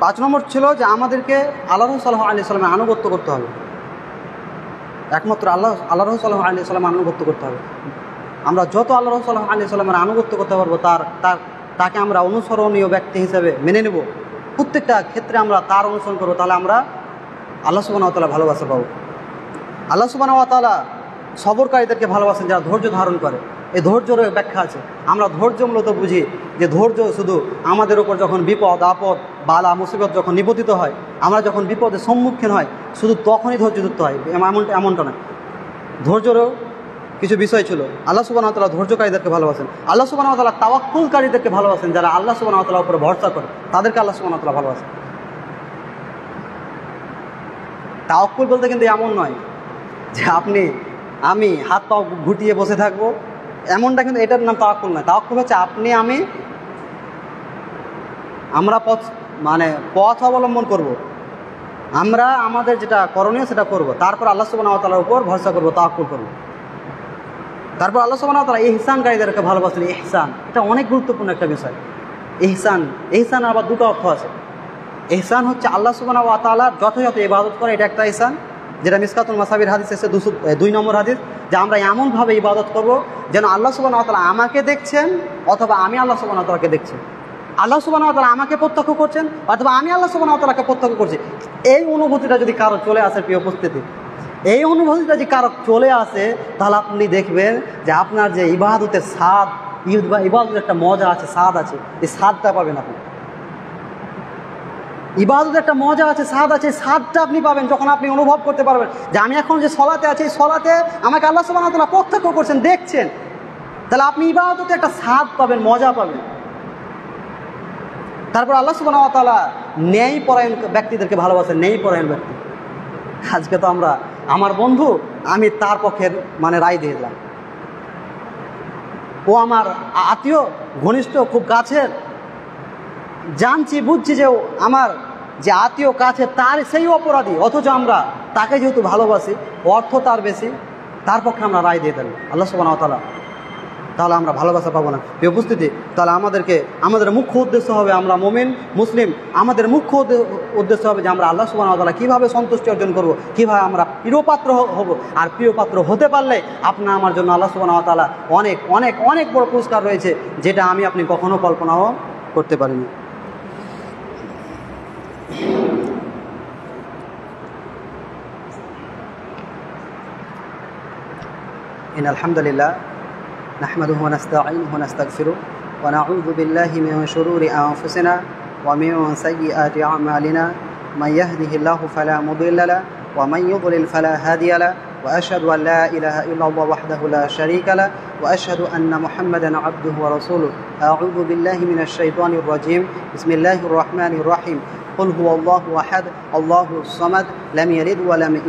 Speaker 1: 5 নম্বর ছিল যে আমাদেরকে আল্লাহ রাসূল সাল্লাল্লাহু আলাইহি ওয়াসাল্লামের আনুগত্য করতে হবে, একমাত্র আল্লাহ রাসূল সাল্লাল্লাহু আলাইহি ওয়াসাল্লামের আনুগত্য করতে হবে। আমরা যত আল্লাহ রাসূল সাল্লাল্লাহু আলাইহি ওয়াসাল্লামের আনুগত্য করতে পারবো, তাকে আমরা অনুসরণীয় ব্যক্তি হিসেবে মেনে নেব, প্রত্যেকটা ক্ষেত্রে আমরা তার অনুসরণ করবো, তাহলে আমরা আল্লাহ সুবহানাহু ওয়া তাআলা ভালোবাসা পাবো। আল্লাহ সুবহানাহু ওয়া তাআলা সবরকারীদেরকে ভালোবাসেন, যারা ধৈর্য ধারণ করে। এই ধৈর্যের ব্যাখ্যা আছে। আমরা ধৈর্য মূলত বুঝি যে ধৈর্য শুধু আমাদের ওপর যখন বিপদ আপদ বালা মুসিবত যখন নিপতিত হয়, আমরা যখন বিপদের সম্মুখীন হয় শুধু তখনই ধৈর্য ধরতে হয়, এমনটা নয়। ধৈর্যেরও কিছু বিষয় ছিল। আল্লাহ সুবহানাহু ওয়া তাআলা ধৈর্যকারীদেরকে ভালোবাসেন, আল্লাহ সুবহানাহু ওয়া তাআলা তাওয়াক্কুলকারীদেরকে ভালোবাসেন, যারা আল্লাহ সুবহানাহু ওয়া তাআলার উপরে ভরসা করে তাদেরকে আল্লাহ সুবহানাহু ওয়া তাআলা ভালোবাসেন। তাওয়াক্কুল বলতে কিন্তু এমন নয় যে আমি হাত পা ঘুটিয়ে বসে থাকবো, এমনটা কিন্তু এটার নাম তাওয়াক্কুল নয়। তাওয়াক্কুল হচ্ছে আমরা পথ অবলম্বন করব, আমরা আমাদের যেটা করণীয় সেটা করব, তারপর আল্লাহ সুবহানাহু ওয়া তাআলার উপর ভরসা করব, তাওয়াক্কুল করব। তারপর আল্লাহ সুবহানাহু ওয়া তাআলা ইহসানকারীদেরকে ভালোবাসেন। ইহসান এটা অনেক গুরুত্বপূর্ণ একটা বিষয়। ইহসান আবার দুটো অর্থ আছে। ইহসান হচ্ছে আল্লাহ সুবহানাহু ওয়া তাআলার যথাযথ ইবাদত করে, এটা একটা ইহসান, যেটা মিসকাতুল মাসাবির হাদিস এসে 202 নম্বর হাদিস, যে আমরা এমনভাবে ইবাদত করব যেন আল্লাহ সুবহানাহু ওয়া তাআলা আমাকে দেখছেন অথবা আমি আল্লাহ সুবহানাহু ওয়া তাআলাকে দেখছি। আল্লাহ সুবহানাহু ওয়া তাআলা আমাকে প্রত্যক্ষ করছেন অথবা আমি আল্লাহ সুবহানাহু ওয়া তাআলাকে প্রত্যক্ষ করছি। এই অনুভূতিটা যদি কারো চলে আসে, প্রিয় উপস্থিতি, এই অনুভূতিটা যদি কারো চলে আসে, তাহলে আপনি দেখবেন যে আপনার যে ইবাদতের স্বাদ, ইবাদতের একটা মজা আছে, স্বাদ আছে, এই স্বাদটা পাবেন আপনি। ইবাদতের একটা মজা আছে, স্বাদ আছে, স্বাদটা আপনি পাবেন যখন আপনি অনুভব করতে পারবেন যে আমি এখন যে সলাতে আছি, এই সলাতে আমাকে আল্লাহ সুবহানাহু ওয়া তাআলা প্রত্যক্ষ করছেন, দেখছেন। তাহলে আপনি ইবাদতে একটা স্বাদ পাবেন, মজা পাবেন। তারপর আল্লাহ সুবহানাহু ওয়া তাআলা ন্যায়পরায়ণ ব্যক্তিদেরকে ভালোবাসেন। ন্যায়পরায়ণ ব্যক্তি, আজকে তো আমার বন্ধু, আমি তার পক্ষের রায় দিয়ে দিলাম। ও আমার আত্মীয়, ঘনিষ্ঠ, খুব কাছের, জানছি বুঝছি যে আমার যে আত্মীয় কাছে তার সেই অপরাধী, অথচ আমরা তাকে যেহেতু ভালোবাসি, অর্থ তার বেশি, তার পক্ষে আমরা রায় দিয়ে দিলাম আল্লাহ সুবহানাহু ওয়া তাআলা। তাহলে আমরা ভালোবাসা পাবো না। এই উপস্থিতি, তাহলে আমাদের মুখ্য উদ্দেশ্য হবে, আমরা মুমিন মুসলিম, আমাদের মুখ্য উদ্দেশ্য হবে যে আমরা আল্লাহ সুবহানাহু ওয়া তাআলা কীভাবে সন্তুষ্টি অর্জন করব, কীভাবে আমরা প্রিয়পাত্র হব। আর প্রিয়পাত্র হতে পারলে আমার জন্য আল্লাহ সুবহানাহু ওয়া তাআলা অনেক অনেক অনেক বড় পুরস্কার রয়েছে, যেটা আপনি কখনো কল্পনাও করতে পারিনি। إن الحمد لله نحمده ونستعينه ونستغفره ونعوذ بالله من شرور أنفسنا ومن سيئات أعمالنا، من يهده الله فلا مضل له ومن يضلل فلا هادي له، وأشهد أن لا إله إلا الله وحده لا شريك له، وأشهد أن محمدا عبده ورسوله. أعوذ بالله من الشيطان الرجيم، بسم الله الرحمن الرحيم. قل هو الله أحد الله الصمد لم يلد ولم